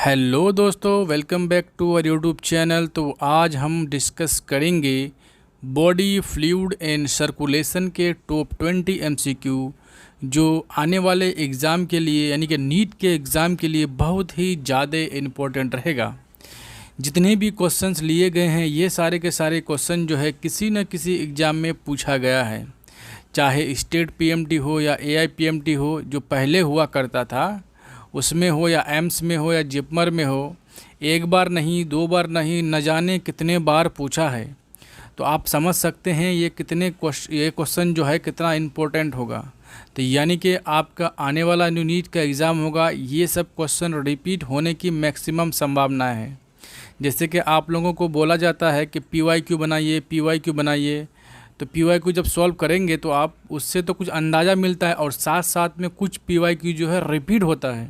Hello दोस्तों, welcome back to our YouTube channel. तो आज हम डिस्कस करेंगे बॉडी फ्लूइड एंड सर्कुलेशन के टॉप 20 एमसीक्यू जो आने वाले एग्ज़ाम के लिए यानी कि नीट के एग्ज़ाम के लिए बहुत ही ज़्यादा इम्पोर्टेंट रहेगा। जितने भी क्वेश्चंस लिए गए हैं ये सारे के सारे क्वेश्चन जो है किसी न किसी एग्ज़ाम में पूछा गया है, चाहे स्टेट पीएमटी हो या एआईपीएमटी हो जो पहले हुआ करता था उसमें हो, या एम्स में हो या जिपमर में हो। एक बार नहीं, दो बार नहीं, न जाने कितने बार पूछा है। तो आप समझ सकते हैं ये क्वेश्चन जो है कितना इम्पोर्टेंट होगा। तो यानी कि आपका आने वाला नीट का एग्ज़ाम होगा, ये सब क्वेश्चन रिपीट होने की मैक्सिमम संभावना है। जैसे कि आप लोगों को बोला जाता है कि पीवाईक्यू बनाइए, पीवाईक्यू बनाइए। तो पीवाईक्यू जब सॉल्व करेंगे तो आप उससे तो कुछ अंदाज़ा मिलता है, और साथ साथ में कुछ पीवाईक्यू जो है रिपीट होता है।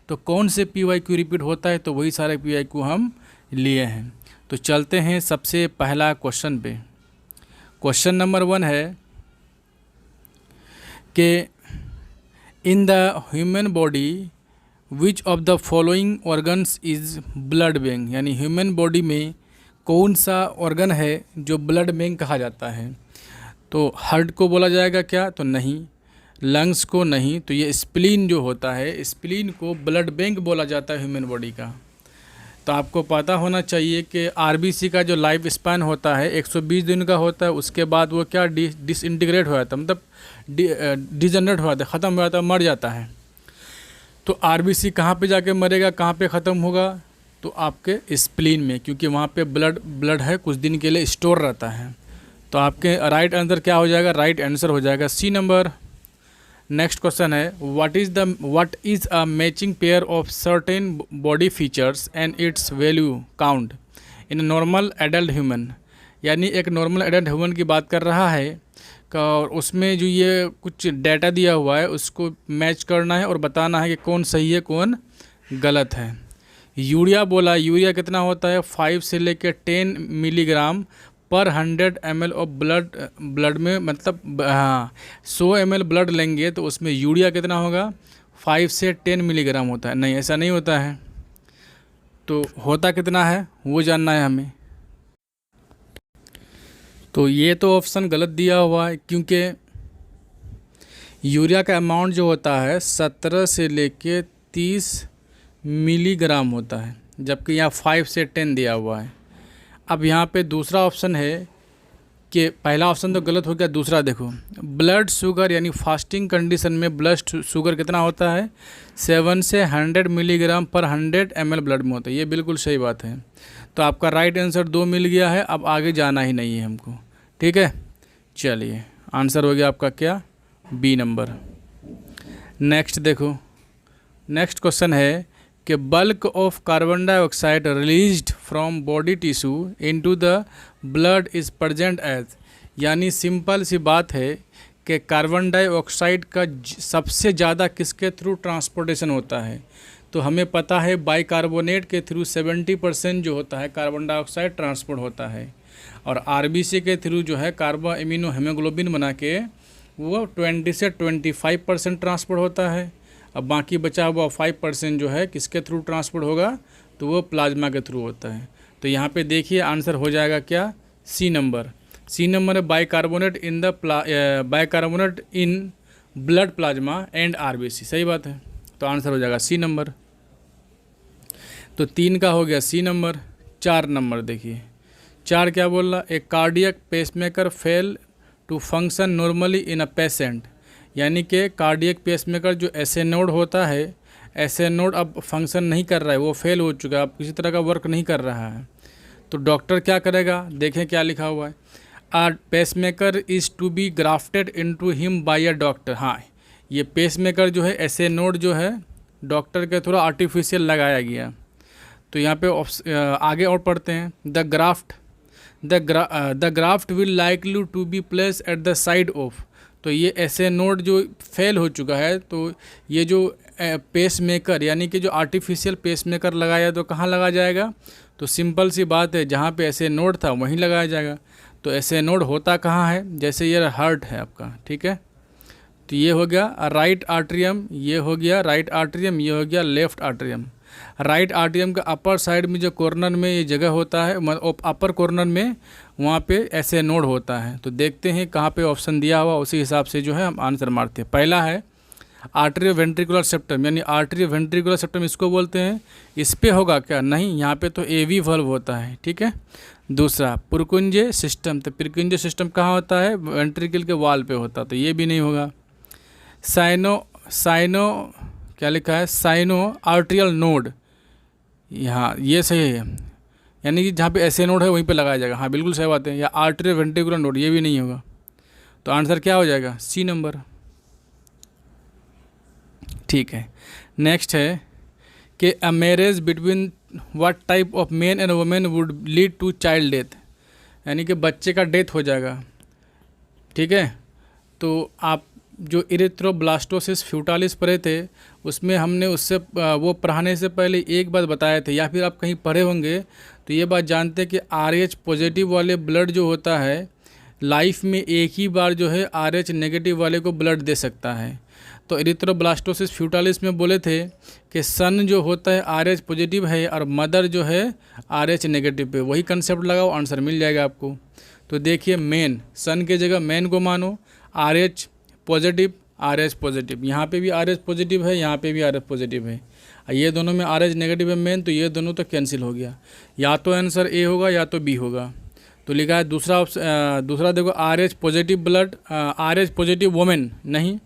तो कौन से पीवाईक्यू रिपीट होता है, तो वही सारे पीवाईक्यू हम लिए हैं। तो चलते हैं सबसे पहला क्वेश्चन पे। क्वेश्चन नंबर 1 है कि इन the human body which of the following organs is blood bank, यानी ह्यूमन बॉडी में कौन सा ऑर्गन है जो ब्लड बैंक कहा जाता है। तो हार्ट को बोला जाएगा क्या, तो नहीं। लंग्स को नहीं। तो ये स्प्लीन जो होता है, स्प्लीन को ब्लड बैंक बोला जाता है ह्यूमन बॉडी का। तो आपको पता होना चाहिए कि आरबीसी का जो लाइफ स्पैन होता है 120 दिन का होता है। उसके बाद वो क्या डिसइंटीग्रेट हो जाता है, मतलब डिजनरेट हो जाता है, ख़त्म हो जाता है, मर जाता है। तो आरबीसी कहाँ पे जाके मरेगा, कहाँ पे ख़त्म होगा, तो आपके स्प्लीन में, क्योंकि वहाँ पे ब्लड है कुछ दिन के लिए स्टोर रहता है। तो आपके राइट आंसर क्या हो जाएगा, राइट आंसर हो जाएगा सी नंबर। नेक्स्ट क्वेश्चन है what is a matching pair of certain body features and it's value count in normal adult human. यानी एक नॉर्मल एडल्ट ह्यूमन की बात कर रहा है, और उसमें जो ये कुछ डाटा दिया हुआ है उसको मैच करना है और बताना है कि कौन सही है कौन गलत है। यूरिया बोला, यूरिया कितना होता है 5 से लेकर 10 मिलीग्राम पर 100 ml ऑफ ब्लड में, मतलब हाँ 100 ml ब्लड लेंगे तो उसमें यूरिया कितना होगा 5 से 10 मिलीग्राम होता है। नहीं, ऐसा नहीं होता है। तो होता कितना है वो जानना है हमें। तो ये तो ऑप्शन गलत दिया हुआ है, क्योंकि यूरिया का अमाउंट जो होता है 17 से लेके 30 मिलीग्राम होता है, जबकि यहाँ 5 से 10 दिया हुआ है। अब यहाँ पे दूसरा ऑप्शन है कि पहला ऑप्शन तो गलत हो गया, दूसरा देखो ब्लड शुगर, यानी फास्टिंग कंडीशन में ब्लड शुगर कितना होता है 7 से 100 मिलीग्राम पर 100 ml ब्लड में होता है। ये बिल्कुल सही बात है। तो आपका राइट आंसर 2 मिल गया है। अब आगे जाना ही नहीं है हमको, ठीक है। चलिए आंसर हो गया आपका क्या, बी नंबर। नेक्स्ट देखो, नेक्स्ट क्वेश्चन है कि bulk of carbon dioxide released from body tissue into the blood is present as. यानी सिंपल सी बात है कि कार्बन डाइऑक्साइड का सबसे ज़्यादा किसके थ्रू ट्रांसपोर्टेशन होता है। तो हमें पता है बाइकार्बोनेट के थ्रू 70% जो होता है कार्बन डाइऑक्साइड ट्रांसपोर्ट होता है, और आरबीसी के थ्रू जो है कार्बो एमिनो हेमोग्लोबिन बना के वो 20 से 25% ट्रांसपोर्ट होता है। अब बाकी बचा हुआ 5% जो है किसके थ्रू ट्रांसपोर्ट होगा, तो वो प्लाज्मा के थ्रू होता है। तो यहाँ पे देखिए आंसर हो जाएगा क्या, सी नंबर। सी नंबर है bicarbonate in blood plasma and RBC. सही बात है, तो आंसर हो जाएगा सी नंबर। तो 3 का हो गया सी नंबर। 4 नंबर देखिए, 4 क्या बोल रहा, a cardiac pacemaker fail to function normally in a patient. यानी कि कार्डियक पेसमेकर जो एसए नोड होता है, एसए नोड अब फंक्शन नहीं कर रहा है, वो फेल हो चुका है, अब किसी तरह का वर्क नहीं कर रहा है। तो डॉक्टर क्या करेगा, देखें क्या लिखा हुआ है, a pacemaker is to be grafted into him by a doctor. हाँ, ये पेसमेकर जो है एसए नोड जो है डॉक्टर के थोड़ा आर्टिफिशियल लगाया गया। तो यहाँ पे आगे और पढ़ते हैं, the graft will likely to be place at the side of. तो ये ऐसे नोड जो फेल हो चुका है, तो ये जो पेस मेकर यानी कि जो आर्टिफिशियल पेस मेकर लगाया तो कहाँ लगाया जाएगा, तो सिंपल सी बात है जहाँ पे ऐसे नोड था वहीं लगाया जाएगा। तो ऐसे नोड होता कहाँ है, जैसे ये हार्ट है आपका, ठीक है। तो ये हो गया राइट आर्ट्रियम, ये हो गया राइट आर्ट्रियम, ये हो गया लेफ्ट आर्ट्रियम। राइट आर्टरियम का अपर साइड में जो कॉर्नर में ये जगह होता है, अपर कॉर्नर में वहाँ पे ऐसे नोड होता है। तो देखते हैं कहाँ पे ऑप्शन दिया हुआ, उसी हिसाब से जो है हम आंसर मारते हैं। पहला है आर्टरियो वेंट्रिकुलर सेप्टम, यानी आर्टरियो वेंट्रिकुलर सेप्टम इसको बोलते हैं। इस पे होगा क्या? नहीं, यहाँ पे तो एवी वल्व होता है, ठीक है। दूसरा पुरकुंजे सिस्टम, तो पुरकुंजे सिस्टम कहाँ होता है? वेंट्रिकल के वाल पे होता, तो ये भी नहीं होगा। साइनो क्या लिखा है? साइनो आर्टरियल नोड, यहाँ ये सही है, यानी कि जहाँ पे ऐसे नोड है वहीं पे लगाया जाएगा। हाँ बिल्कुल सही बात है। या आर्टरियो वेंट्रिकुलर नोड, ये भी नहीं होगा। तो आंसर क्या हो जाएगा? सी नंबर, ठीक है। नेक्स्ट है कि a marriage between what type of man and women would lead to child death, यानी कि बच्चे का डेथ हो जाएगा, ठीक है। तो आप जो इरिथ्रोब्लास्टोसिस फ्यूटालिस पढ़े थे, उसमें हमने उससे वो पढ़ाने से पहले एक बात बताए थे, या फिर आप कहीं पढ़े होंगे तो ये बात जानते हैं कि RH पॉजिटिव वाले ब्लड जो होता है लाइफ में एक ही बार जो है RH नेगेटिव वाले को ब्लड दे सकता है। तो इरिथ्रोब्लास्टोसिस फ्यूटालिस में बोले थे कि सन जो होता है RH पॉजिटिव है और मदर जो है RH नेगेटिव पे, वही कंसेप्ट लगाओ, आंसर मिल जाएगा आपको। तो देखिए मेन, सन के जगह मेन को मानो, RH पॉजिटिव, RH पॉजिटिव, यहाँ पे भी RH पॉजिटिव है, यहाँ पे भी RH पॉजिटिव है, ये दोनों में RH नेगेटिव है मेन, तो ये दोनों तो कैंसिल हो गया। या तो आंसर ए होगा या तो बी होगा। तो लिखा है दूसरा देखो RH positive blood, RH positive women नहीं,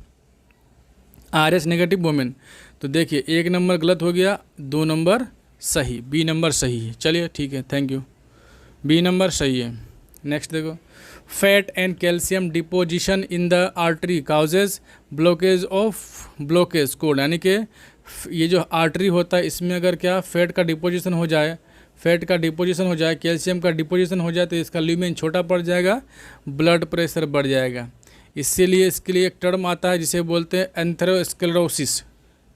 RH नेगेटिव वुमेन। तो देखिए 1 नंबर गलत हो गया, 2 नंबर सही, बी नंबर सही है। चलिए ठीक है, थैंक यू, बी नंबर सही है। नेक्स्ट देखो, fat and calcium deposition in the artery causes blockage of blockage code, यानी कि ये जो आर्टरी होता है इसमें अगर क्या फैट का डिपोजिशन हो जाए, कैल्शियम का डिपोजिशन हो जाए तो इसका ल्यूमेन छोटा पड़ जाएगा, ब्लड प्रेशर बढ़ जाएगा। इसीलिए इसके लिए एक टर्म आता है जिसे बोलते हैं एंथेरोस्क्लेरोसिस,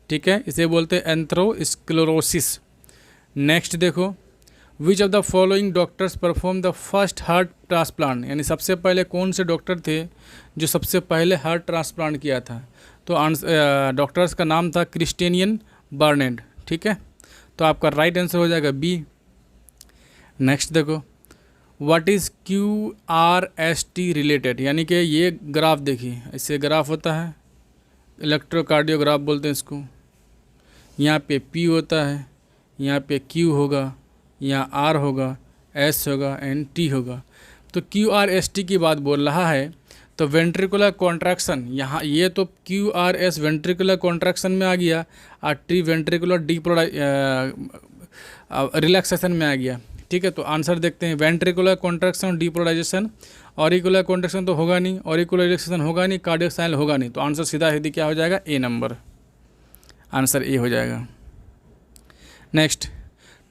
ठीक है, इसे बोलते हैं एंथेरोस्क्लेरोसिस। नेक्स्ट देखो, which of the following doctors perform the first heart transplant, यानी सबसे पहले कौन से डॉक्टर थे जो सबसे पहले हार्ट ट्रांसप्लांट किया था? तो डॉक्टर्स का नाम था क्रिस्टियन बर्नेट, ठीक है। तो आपका राइट आंसर हो जाएगा बी। नेक्स्ट देखो, व्हाट इज़ QRST रिलेटेड, यानी कि ये ग्राफ देखिए, ऐसे ग्राफ होता है, इलेक्ट्रोकार्डियोग्राफ बोलते हैं इसको। यहाँ पे P होता है, यहाँ पे Q होगा, यहाँ R होगा, S होगा एंड T होगा। तो QRST की बात बोल रहा है, तो वेंट्रिकुलर कॉन्ट्रैक्शन, यहाँ ये तो QRS वेंट्रिकुलर कॉन्ट्रैक्शन में आ गया और T वेंट्रिकुलर रिलैक्सेशन में आ गया, ठीक है। तो आंसर देखते हैं, ventricular contraction depolarization, auricular contraction तो होगा नहीं, ऑरिकुलर रिलैक्सेशन होगा नहीं, कार्डियक साइनल होगा नहीं, तो आंसर सीधा सीधी क्या हो जाएगा? ए नंबर, आंसर ए हो जाएगा। Next,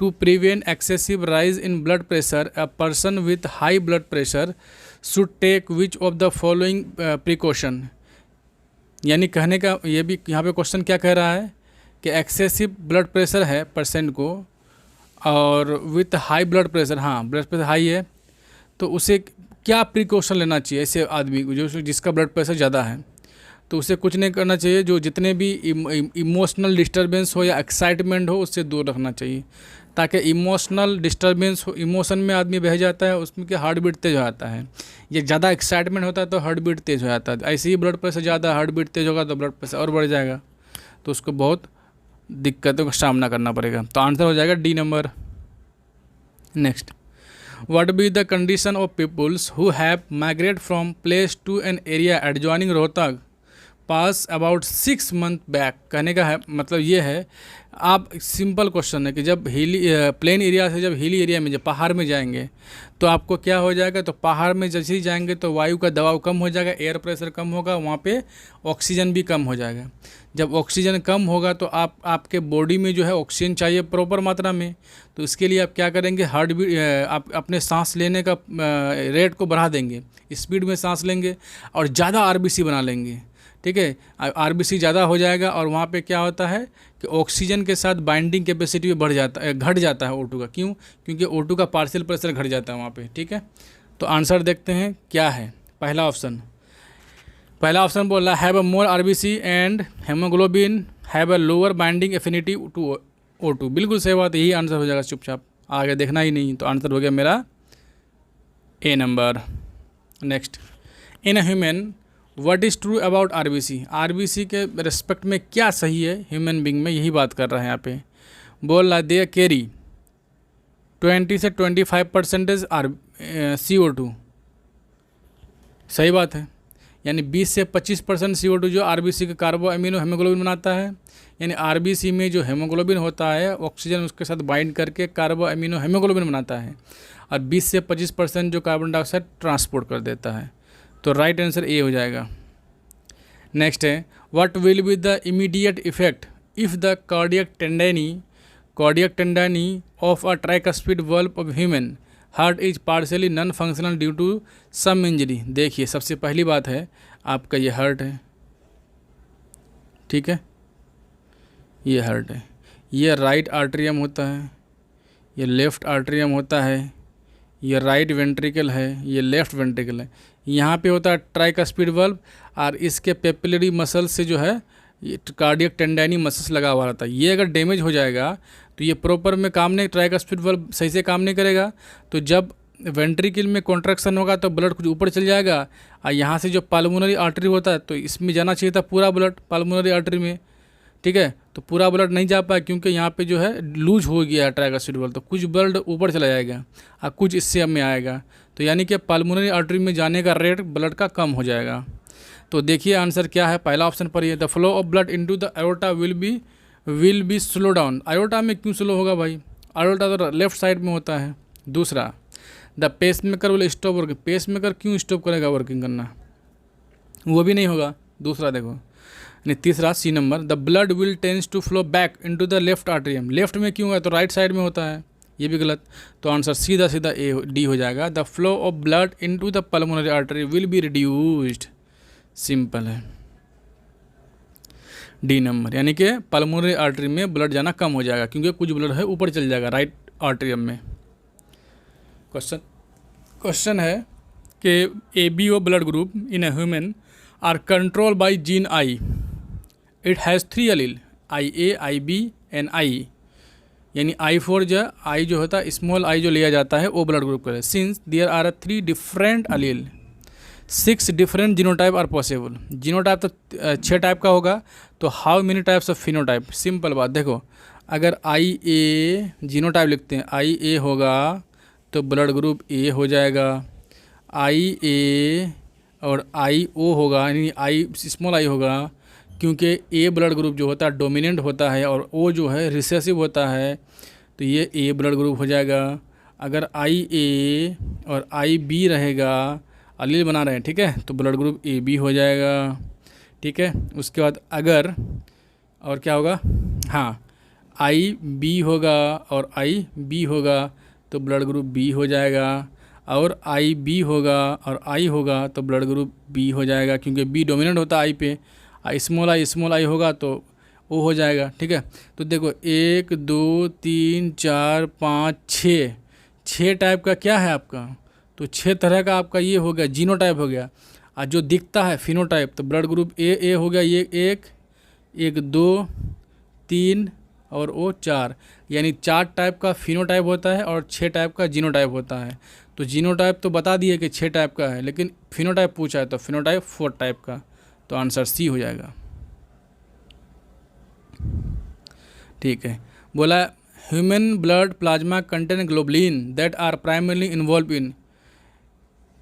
to prevent excessive rise in blood pressure a person with high blood pressure should take which of the following precaution, यानी कहने का ये भी यहाँ पे क्वेश्चन क्या कह रहा है कि एक्सेसिव ब्लड प्रेशर है पर्सन को और विथ हाई ब्लड प्रेशर, हाँ ब्लड प्रेशर हाई है, तो उसे क्या प्रिकॉशन लेना चाहिए ऐसे आदमी को जो जिसका ब्लड प्रेशर ज़्यादा है? तो उसे कुछ नहीं करना चाहिए, जो जितने भी इमोशनल डिस्टर्बेंस हो या एक्साइटमेंट हो उससे दूर रखना चाहिए, ताकि इमोशनल डिस्टर्बेंस हो, इमोशन में आदमी बह जाता है, उसमें क्या हार्ट बीट तेज हो जाता है, ये ज़्यादा एक्साइटमेंट होता है तो हार्ट बीट तेज हो जाता है, ऐसे ही ब्लड प्रेशर ज़्यादा हार्ट बीट तेज होगा तो ब्लड प्रेशर और बढ़ जाएगा, तो उसको बहुत दिक्कतों का सामना करना पड़ेगा। तो आंसर हो जाएगा D number. Next, what be the condition of peoples who have migrate from place to an area adjoining Rohtak pass about 6 month back, कहने का है मतलब ये है, आप सिंपल क्वेश्चन है कि जब प्लेन एरिया से जब हिली एरिया में जब पहाड़ में जाएंगे तो आपको क्या हो जाएगा? तो पहाड़ में जैसे ही जाएंगे तो वायु का दबाव कम हो जाएगा, एयर प्रेशर कम होगा, वहाँ पे ऑक्सीजन भी कम हो जाएगा। जब ऑक्सीजन कम होगा तो आपके बॉडी में जो है ऑक्सीजन चाहिए प्रॉपर मात्रा में, तो इसके लिए आप क्या करेंगे? हार्ट बीट, आप अपने सांस लेने का रेट को बढ़ा देंगे, स्पीड में सांस लेंगे और ज़्यादा RBC बना लेंगे, ठीक है। RBC ज़्यादा हो जाएगा और वहाँ पे क्या होता है कि ऑक्सीजन के साथ बाइंडिंग कैपेसिटी भी घट जाता है O2 का। क्यों? क्योंकि O2 का पार्शियल प्रेशर घट जाता है वहाँ पे, ठीक है। तो आंसर देखते हैं क्या है। पहला ऑप्शन बोल रहा है have a more RBC and haemoglobin have a lower binding affinity to O2। बिल्कुल सही बात, यही आंसर हो जाएगा, चुपचाप आगे देखना ही नहीं। तो आंसर हो गया मेरा A number. Next, in a human what is true about RBC. RBC के रिस्पेक्ट में क्या सही है ह्यूमन बींग में, यही बात कर रहे हैं यहाँ पे। बोल रहा दे कैरी 20 से 25% CO2। सही बात है, यानी 20 से 25% CO2 जो आरबीसी का कार्बो अमीनो हेमोग्लोबिन बनाता है। यानी आरबीसी में जो हेमोग्लोबिन होता है ऑक्सीजन उसके साथ बाइंड करके कार्बो अमीनो हेमोग्लोबिन बनाता है, और 20 से 25% जो कार्बन डाइऑक्साइड ट्रांसपोर्ट कर देता है। तो राइट आंसर ए हो जाएगा। नेक्स्ट है, what will be the immediate effect if the cardiac tendineae of a tricuspid valve of human heart is partially non functional due to some injury. देखिए, सबसे पहली बात है आपका ये हार्ट है, ठीक है, ये हार्ट है, ये राइट आर्टरियम होता है, ये लेफ़्ट आर्टरियम होता है, ये राइट वेंट्रिकल है, ये लेफ़्ट वेंट्रिकल है। यहाँ पे होता है ट्राइकस्पिड वल्व, और इसके पेपिलरी मसल से जो है ये कार्डियक टेंडाइनी मसल्स लगा हुआ रहता है। ये अगर डैमेज हो जाएगा तो ये प्रॉपर में काम नहीं, ट्राइकस्पिड वल्व सही से काम नहीं करेगा। तो जब वेंट्रिकल में कॉन्ट्रैक्शन होगा तो ब्लड कुछ ऊपर चल जाएगा, और यहाँ से जो पल्मोनरी आर्टरी होता है तो इसमें जाना चाहिए था पूरा ब्लड पल्मोनरी आर्टरी में, ठीक है। तो पूरा ब्लड नहीं जा पाया क्योंकि यहाँ पे जो है लूज हो गया है ट्राइकस्पिड वल्व, तो कुछ ब्लड ऊपर चला जाएगा और कुछ इससे में आएगा। तो यानी कि पल्मोनरी आर्टरी में जाने का रेट ब्लड का कम हो जाएगा। तो देखिए आंसर क्या है, पहला ऑप्शन पर ये, the flow of blood into the aorta will be slow down. Aorta में क्यों स्लो होगा भाई, अयोर्टा तो लेफ्ट साइड में होता है। दूसरा, the pacemaker will stop working. Pacemaker क्यों स्टॉप करेगा वर्किंग करना, वो भी नहीं होगा। दूसरा देखो, नहीं तीसरा सी नंबर, the blood will tend to flow back into the left atrium. Left में क्यों है, तो राइट साइड में होता है, ये भी गलत। तो आंसर सीधा सीधा ए डी हो जाएगा, the flow of blood into the pulmonary artery will be reduced. Simple है, डी नंबर, यानी कि पल्मोनरी आर्टरी में ब्लड जाना कम हो जाएगा क्योंकि कुछ ब्लड है ऊपर चल जाएगा राइट आर्टरियम में। क्वेश्चन है कि ABO blood group in a human are control by gene I. It has 3 allele, IA, IB and I। यानी I4 जो होता है स्मॉल आई जो लिया जाता है वो ब्लड ग्रुप का है। Since there are 3 different allele 6 different genotype are possible. Genotype तो 6 टाइप का होगा, तो how many types of phenotype. Simple बात, देखो अगर IA जीनोटाइप लिखते हैं, IA होगा तो ब्लड ग्रुप A हो जाएगा, IA और IO होगा यानी स्मॉल आई होगा क्योंकि A ब्लड ग्रुप जो होता है डोमिनेंट होता है और O जो है रिसेसिव होता है, तो ये A ब्लड ग्रुप हो जाएगा। अगर IA और IB रहेगा, अलील बना रहे हैं, ठीक है, तो ब्लड ग्रुप AB हो जाएगा, ठीक है। उसके बाद अगर और क्या होगा, हाँ IB होगा और IB होगा तो ब्लड ग्रुप B हो जाएगा, और IB होगा और I होगा तो ब्लड ग्रुप B हो जाएगा क्योंकि B डोमिनेंट होता है I पे, स्मॉल आई होगा तो O हो जाएगा, ठीक है। तो देखो 1 2 3 4 5 6 टाइप का क्या है आपका, तो 6 तरह का आपका ये हो गया जीनोटाइप हो गया। और जो दिखता है फिनोटाइप, तो ब्लड ग्रुप A हो गया, ये 1 2 3 और O 4, यानी 4 टाइप का फिनोटाइप होता है और 6 टाइप का जीनोटाइप होता है। तो जीनोटाइप तो बता दिए कि 6 टाइप का है, लेकिन फिनोटाइप पूछा है तो फिनोटाइप 4 टाइप का, तो आंसर सी हो जाएगा, ठीक है। बोला human blood plasma contain globulin that are primarily involve in,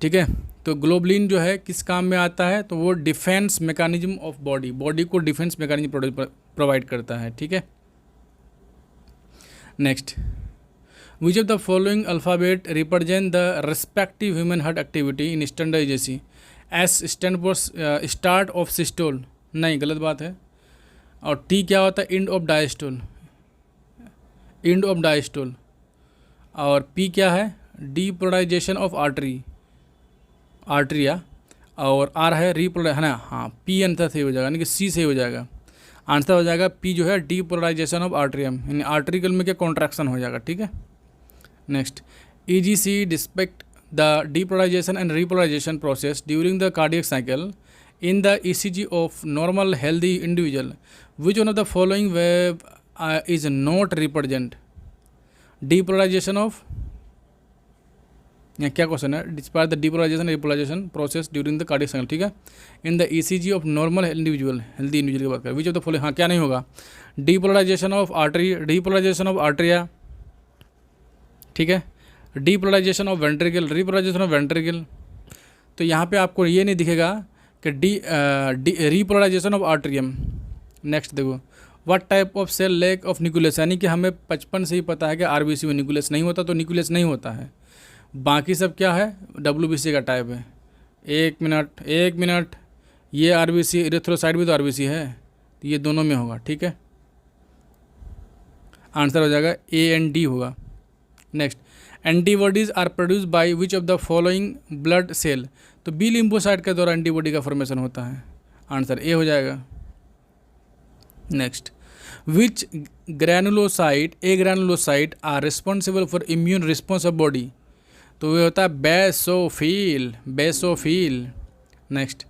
ठीक है। तो ग्लोबुलिन जो है किस काम में आता है, तो वो डिफेंस मैकेनिज्म ऑफ बॉडी को डिफेंस मैकेनिज्म प्रोवाइड करता है, ठीक है। Next, which of the following alphabet represent the respective human heart activity in standardisation. S stand for start of systole, नहीं गलत बात है। और T क्या होता है, एंड ऑफ डायस्टोल। और P क्या है, डीपोलराइजेशन ऑफ आर्टरिया। और R है रीपोलर, है ना, हाँ P आंसर सही हो जाएगा, यानी कि C सही हो जाएगा। आंसर हो जाएगा P जो है डीपोलराइजेशन ऑफ आर्टरियम, यानी आर्टरिकल में क्या कॉन्ट्रैक्शन हो जाएगा, ठीक है। Next, EGC depict the depolarization and repolarization process during the cardiac cycle in the ECG of normal healthy individual. Which one of the following is not represent depolarization of, या क्या question है, despair the depolarization repolarization process during the cardiac cycle, ठीक है, in the ECG of normal individual, healthy individual की बात करें, विच of the following, हाँ क्या नहीं होगा, depolarization of artery, depolarization of atria, ठीक है, depolarization of ventricle, repolarization of ventricle. तो यहाँ पे आपको ये नहीं दिखेगा कि रिपोलराइजेशन ऑफ आर्ट्रियम। नेक्स्ट देखो, what type of cell lack of nucleus, यानी कि हमें बचपन से ही पता है कि आरबीसी में न्यूक्लियस नहीं होता, तो न्यूक्लियस नहीं होता है, बाकी सब क्या है, डब्ल्यूबीसी का टाइप है। एक मिनट, ये आरबीसी, इरेथ्रोसाइट भी तो आरबीसी है, तो ये दोनों में होगा, ठीक है, आंसर हो जाएगा ए एंड डी होगा। Next, antibodies are produce by which of the following blood cell, तो बी लिम्फोसाइट के द्वारा एंटीबॉडी का फॉर्मेशन होता है, आंसर ए हो जाएगा। Next, which granulocyte, a granulocyte are responsible for immune response of body, तो ये होता है basophil. Next,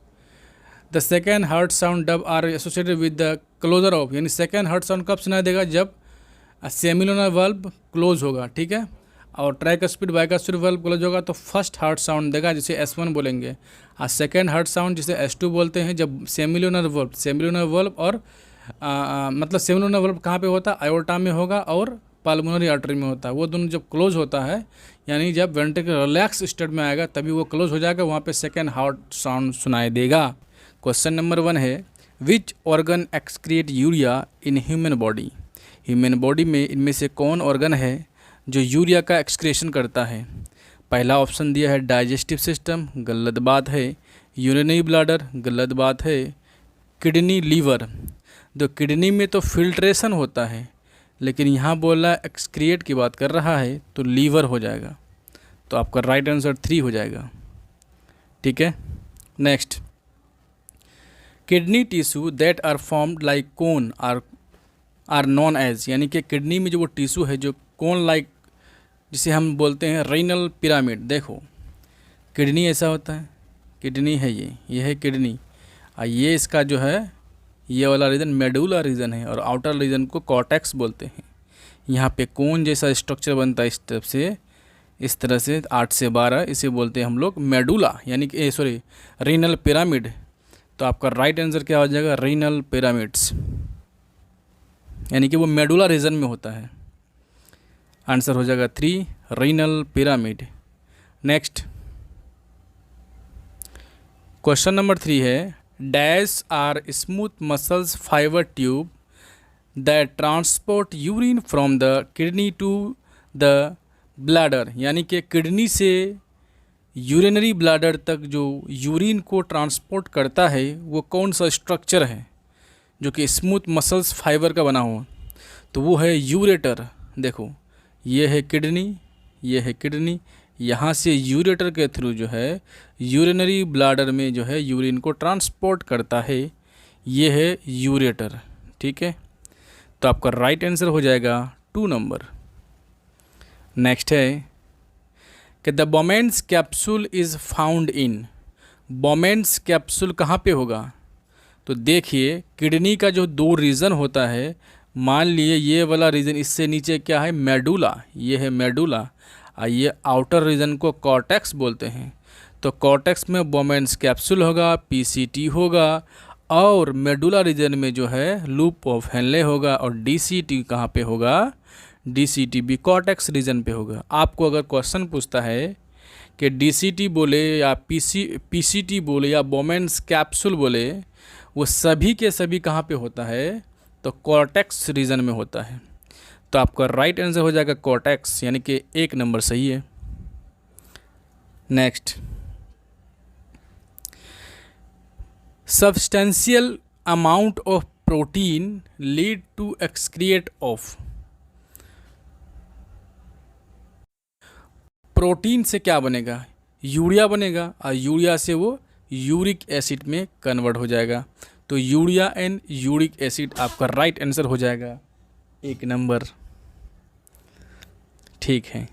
the second heart sound dub are associated with the closure of, यानी सेकेंड हार्ट साउंड कब सुनाई देगा, जब सेमिलुनर वाल्व क्लोज होगा, ठीक है, और ट्राइकस्पिड बाइकस्पिड वाल्व क्लोज होगा तो फर्स्ट हार्ट साउंड देगा, जिसे S1 बोलेंगे, और सेकेंड हार्ट साउंड जिसे S2 बोलते हैं, जब सेमिलुनर वाल्व और मतलब सेमिलुनर वाल्व कहाँ पे होता है, आयोर्टा में होगा और पल्मोनरी आर्टरी में होता है, वो दोनों जब क्लोज होता है, यानी जब वेंट्रिकल रिलैक्स स्टेट में आएगा तभी वो क्लोज हो जाएगा, वहाँ पे सेकेंड हार्ट साउंड सुनाई देगा। क्वेश्चन नंबर 1 है, which organ excrete urea in human body, human body में इनमें से कौन ऑर्गन है जो यूरिया का एक्सक्रेशन करता है। पहला ऑप्शन दिया है डाइजेस्टिव सिस्टम, गलत बात है, यूरिनरी ब्लैडर, गलत बात है, किडनी, लीवर। तो किडनी में तो फिल्ट्रेशन होता है, लेकिन यहाँ बोला एक्सक्रिएट की बात कर रहा है, तो लीवर हो जाएगा, तो आपका राइट आंसर 3 हो जाएगा, ठीक है। Next, kidney tissue that are formed like cone are known as, यानी कि किडनी में जो वो टिश्यू है जो कोन लाइक, जिसे हम बोलते हैं रेनल पिरामिड। देखो किडनी ऐसा होता है, किडनी है ये है किडनी, और ये इसका जो है ये वाला रीजन मेडुला रीजन है, और आउटर रीजन को कॉर्टेक्स बोलते हैं। यहाँ पे कोन जैसा स्ट्रक्चर बनता है इस तरह से 8 से 12, इसे बोलते हैं हम लोग मेडुला, यानी कि रेनल पिरामिड। तो आपका राइट आंसर क्या हो जाएगा, रेनल पिरामिड्स, यानी कि वो मेडुला रीजन में होता है, आंसर हो जाएगा 3, renal pyramid. Next, question number 3 है, dash are smooth muscles fibre tube that transport urine from the kidney to the bladder, यानी कि किडनी से यूरिनरी ब्लैडर तक जो यूरिन को ट्रांसपोर्ट करता है वो कौन सा स्ट्रक्चर है जो कि स्मूथ मसल्स फाइबर का बना हुआ, तो वो है यूरेटर। देखो ये है किडनी, यहाँ से यूरेटर के थ्रू जो है यूरिनरी ब्लैडर में जो है यूरिन को ट्रांसपोर्ट करता है, ये है यूरेटर, ठीक है। तो आपका राइट आंसर हो जाएगा 2 नंबर। नेक्स्ट है कि the Bowman's capsule is found in, Bowman's capsule कहाँ पे होगा, तो देखिए किडनी का जो 2 रीजन होता है, मान लिए ये वाला रीजन, इससे नीचे क्या है, मेडुला, ये है मेडुला, और ये आउटर रीजन को कॉर्टेक्स बोलते हैं। तो कॉर्टेक्स में बोमेन्स कैप्सूल होगा, पीसीटी होगा, और मेडुला रीजन में जो है लूप ऑफ हेनले होगा, और डीसीटी कहाँ पे होगा, डीसीटी भी कॉर्टेक्स रीजन पे होगा। आपको अगर क्वेश्चन पूछता है कि डीसीटी बोले या पीसीटी बोले या बोमेन्स कैप्सूल बोले, वो सभी के सभी कहाँ पे होता है, तो कॉर्टेक्स रीजन में होता है। तो आपका राइट आंसर हो जाएगा कॉर्टेक्स, यानी कि 1 नंबर सही है। Next, substantial amount of protein lead to excrete of, protein से क्या बनेगा, यूरिया बनेगा, और यूरिया से वो यूरिक एसिड में कन्वर्ट हो जाएगा। तो यूरिया एंड यूरिक एसिड आपका राइट आंसर हो जाएगा 1 नंबर, ठीक है।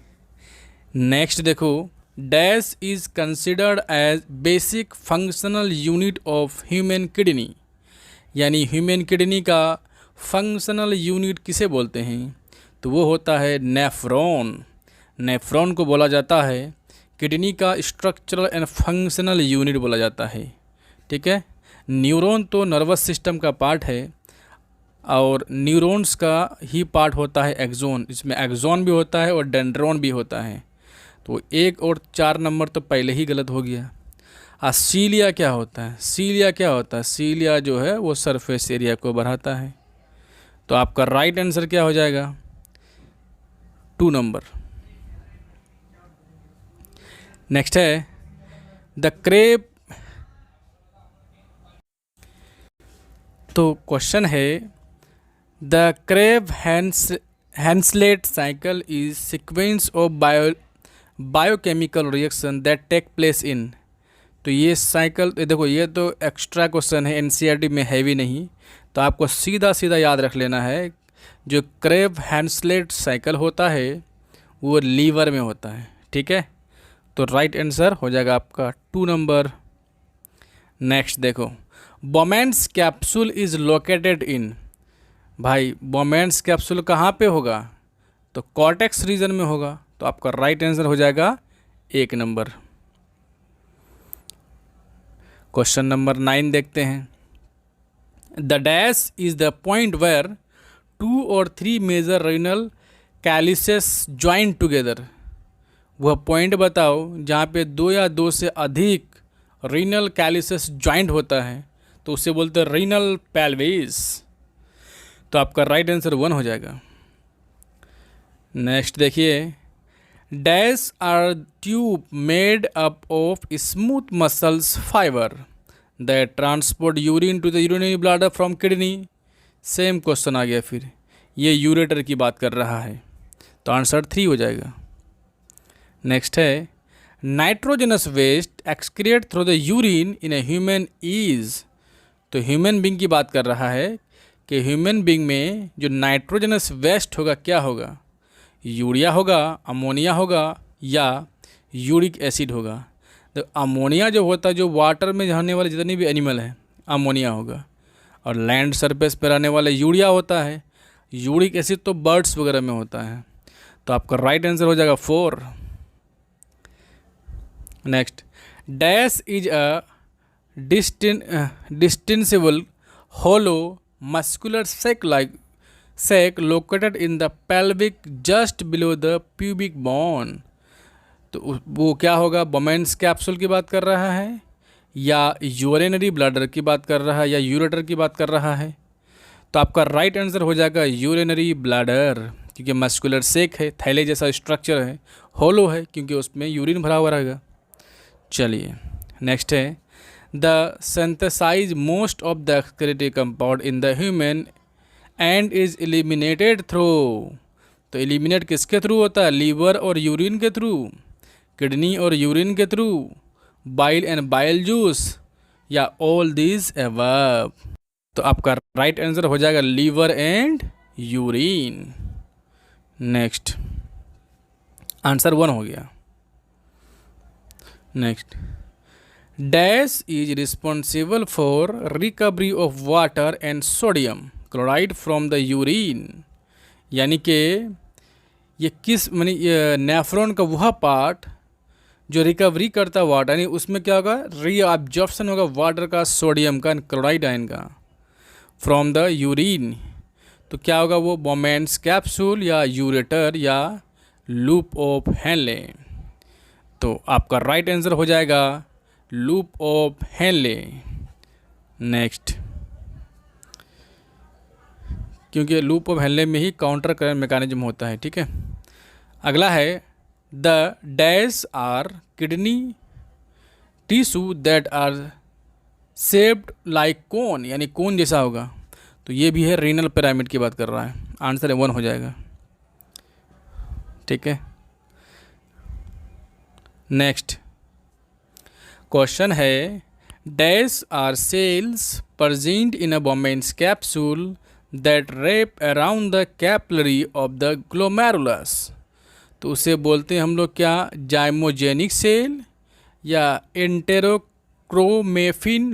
नेक्स्ट देखो, dash is considered as basic functional unit of human kidney, यानी ह्यूमन किडनी का फंक्शनल यूनिट किसे बोलते हैं? तो वो होता है नेफ्रॉन। नेफ्रॉन को बोला जाता है किडनी का स्ट्रक्चरल एंड फंक्शनल यूनिट बोला जाता है। ठीक है, न्यूरॉन तो नर्वस सिस्टम का पार्ट है और न्यूरॉन्स का ही पार्ट होता है एक्सोन। इसमें एक्सोन भी होता है और डेंड्रॉन भी होता है। तो 1 और 4 नंबर तो पहले ही गलत हो गया। सीलिया क्या होता है? सीलिया क्या होता है? सीलिया जो है वो सरफेस एरिया को बढ़ाता है। तो आपका राइट आंसर क्या हो जाएगा? 2 नंबर। नेक्स्ट है द क्रेब। तो क्वेश्चन है the Kreb Henseleit cycle is sequence of biochemical reaction that take place in. तो ये साइकिल, देखो ये तो एक्स्ट्रा क्वेश्चन है, एनसीईआरटी में है भी नहीं, तो आपको सीधा सीधा याद रख लेना है। जो क्रेब हैंसलेट साइकिल होता है वो लीवर में होता है। ठीक है, तो राइट आंसर हो जाएगा आपका 2 नंबर। नेक्स्ट देखो, बोमेंस कैप्सूल इज लोकेटेड इन। भाई बोमेंस कैप्सूल कहाँ पे होगा? तो कॉर्टेक्स रीजन में होगा। तो आपका राइट आंसर हो जाएगा 1 नंबर। क्वेश्चन नंबर 9 देखते हैं। The dash is the point where 2 और 3 major renal calyces join together. वह पॉइंट बताओ जहाँ पे 2 या 2 से अधिक रीनल कैलिसेस ज्वाइंट होता है, तो उसे बोलते हैं रीनल पेल्विस। तो आपका राइट आंसर 1 हो जाएगा। नेक्स्ट देखिए, dash are tube made up of smooth muscles fiber that transport urine to the urinary bladder from kidney. Same question आ गया फिर, ये यूरेटर की बात कर रहा है, तो आंसर 3 हो जाएगा। नेक्स्ट है nitrogenous waste excrete through the urine in a human is. तो ह्यूमन बींग की बात कर रहा है कि ह्यूमन बींग में जो नाइट्रोजनस वेस्ट होगा क्या होगा? यूरिया होगा, अमोनिया होगा या यूरिक एसिड होगा। तो अमोनिया जो होता है, जो वाटर में रहने वाले जितने भी एनिमल हैं, अमोनिया होगा, और लैंड सरफेस पर रहने वाला यूरिया होता है। यूरिक एसिड तो बर्ड्स वगैरह में होता है। तो आपका राइट आंसर हो जाएगा 4। Next, dash is a distensible hollow muscular sac located in the pelvic just below the pubic bone। तो वो क्या होगा? बोमेंस कैप्सूल की बात कर रहा है या यूरिनरी ब्लैडर की बात कर रहा है या यूरेटर की बात कर रहा है? तो आपका राइट आंसर हो जाएगा यूरिनरी ब्लैडर, क्योंकि मस्कुलर सेक है, थैले जैसा स्ट्रक्चर है, होलो है क्योंकि उसमें यूरिन भरा हुआ रहेगा। चलिए नेक्स्ट है the synthesise most of the excretory compound in the human and is eliminated through. तो एलिमिनेट किसके थ्रू होता है? लीवर और यूरिन के थ्रू, किडनी और यूरिन के through, bile and bile juice, या ऑल दीज अबव। तो आपका राइट आंसर हो जाएगा liver and urine. Next, answer 1 हो गया। Next, dash is responsible for recovery of water and sodium chloride from the urine. यानी कि ये किस मानी नेफ्रॉन का वह पार्ट जो रिकवरी करता है वाटर, यानी उसमें क्या होगा? रीअब्जॉर्प्शन होगा वाटर का, सोडियम का, क्लोराइड आयन का फ्रॉम द यूरिन। तो क्या होगा वो? बोमेंस कैप्सूल या यूरेटर या लूप ऑफ हेनले। तो आपका राइट आंसर हो जाएगा लूप ऑफ हेनले। नेक्स्ट, क्योंकि लूप ऑफ हेनले में ही काउंटर करंट मैकेनिज्म होता है। ठीक है, अगला है the dash are kidney tissue that are shaped like cone, यानी कोन जैसा होगा। तो ये भी है रीनल पिरामिड की बात कर रहा है। आंसर 1 हो जाएगा। ठीक है, नेक्स्ट क्वेश्चन है dash are cells present in a Bowman's capsule that wrap around the capillary of the glomerulus. तो उसे बोलते हैं हम लोग क्या? जाइमोजेनिक सेल या enterochromaffin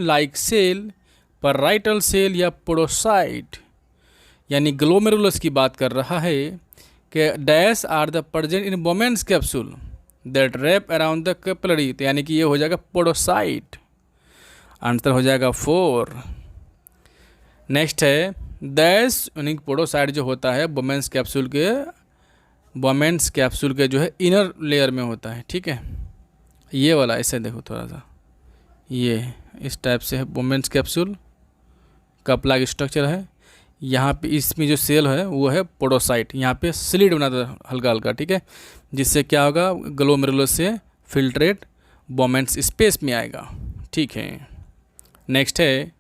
like cell, parietal cell या पोडोसाइट। यानी ग्लोमेरुलस की बात कर रहा है कि dash are the present in Bowman's capsule that wrap around the capillary, तो यानी कि ये हो जाएगा पोडोसाइट, आंसर हो जाएगा 4। नेक्स्ट है डैश, यानी पोडोसाइट जो होता है बोमेन्स कैप्सूल के जो है इनर लेयर में होता है, ठीक है। ये वाला ऐसे देखो थोड़ा सा, ये इस टाइप से है बोमेन्स कैप्सूल का प्लाग स्ट्रक्चर है। यहाँ पे इसमें जो सेल है वो है पोडोसाइट, यहाँ पे स्लिट बनाता है हल्का हल्का, ठीक है, जिससे क्या होगा ग्लोमेरुलस से फिल्ट्रेट बोमेन्स स्पेस में आएगा, ठीक है। नेक्स्ट है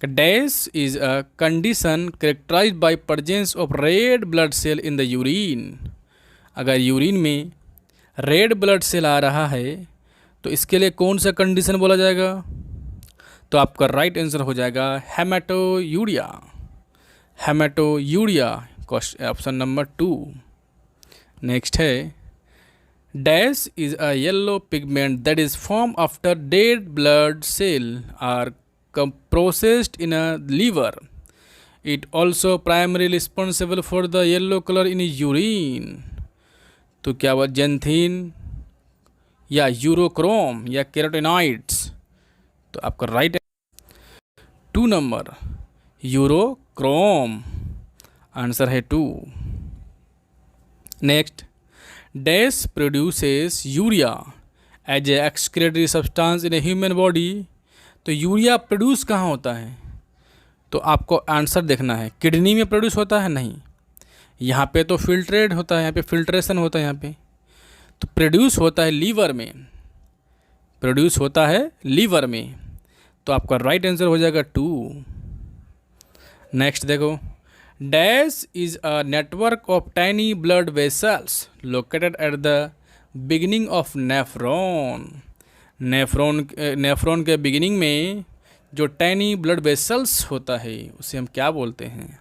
dash is a condition characterised by presence of red blood cell in the urine. अगर यूरिन में रेड ब्लड सेल आ रहा है तो इसके लिए कौन सा कंडीशन बोला जाएगा, तो आपका राइट आंसर हो जाएगा हेमाटोयूरिया, ऑप्शन नंबर 2। नेक्स्ट है dash is a yellow pigment that is form after dead blood cell are processed in a liver, it also primary responsible for the yellow colour in urine. तो क्या हुआ, xanthine या urochrome या carotenoids, तो आपका right 2 number urochrome, answer है 2। Next dash produces urea as a excretory substance in a human body. तो urea produce कहाँ होता है, तो आपको आंसर देखना है, किडनी में प्रोड्यूस होता है, नहीं, यहाँ पे तो फिल्ट्रेट होता है, यहाँ पे फिल्ट्रेशन होता है, यहाँ पे तो प्रोड्यूस होता है लीवर में, तो आपका राइट आंसर हो जाएगा 2। नेक्स्ट देखो dash is a network of tiny blood vessels located at the beginning of nephron के बिगिनिंग में जो टाइनी ब्लड वेसल्स होता है उसे हम क्या बोलते हैं,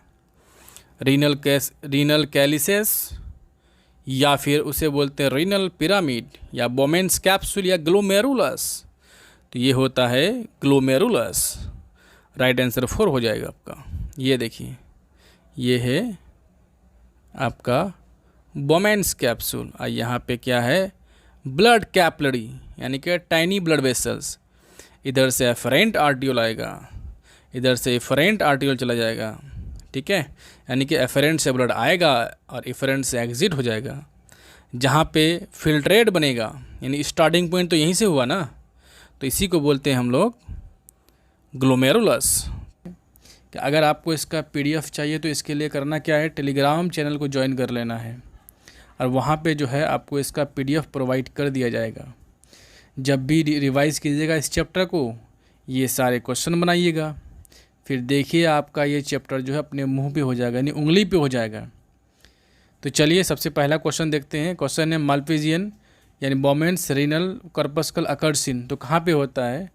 रीनल कैलिसेस, या फिर उसे बोलते हैं रीनल पिरामिड, या बोमेन्स कैप्सूल, या ग्लोमेरुलस। तो ये होता है ग्लोमेरुलस, राइट आंसर 4 हो जाएगा आपका। ये देखिए, ये है आपका बोमेन्स कैप्सूल, और यहाँ पे क्या है ब्लड कैपिलरी, यानी कि टाइनी ब्लड वेसल्स। इधर से एफरेंट आर्टियोल आएगा, इधर से एफरेंट आर्टियोल चला जाएगा, ठीक है, यानी कि एफरेंट से ब्लड आएगा और एफरेंट से एग्जिट हो जाएगा, जहाँ पे फिल्ट्रेट बनेगा, यानी स्टार्टिंग पॉइंट तो यहीं से हुआ ना, तो इसी को बोलते हैं हम लोग ग्लोमेरुलस। अगर आपको इसका PDF चाहिए तो इसके लिए करना क्या है, टेलीग्राम चैनल को ज्वाइन कर लेना है, और वहाँ पे जो है आपको इसका PDF प्रोवाइड कर दिया जाएगा। जब भी रिवाइज़ कीजिएगा इस चैप्टर को, ये सारे क्वेश्चन बनाइएगा, फिर देखिए आपका ये चैप्टर जो है अपने मुंह पे हो जाएगा, यानी उंगली पे हो जाएगा। तो चलिए सबसे पहला क्वेश्चन देखते हैं। क्वेश्चन है माल्पीजियन यानी बोमेन्स रीनल कॉर्पस्कल अकर्सिन, तो कहाँ पे होता है,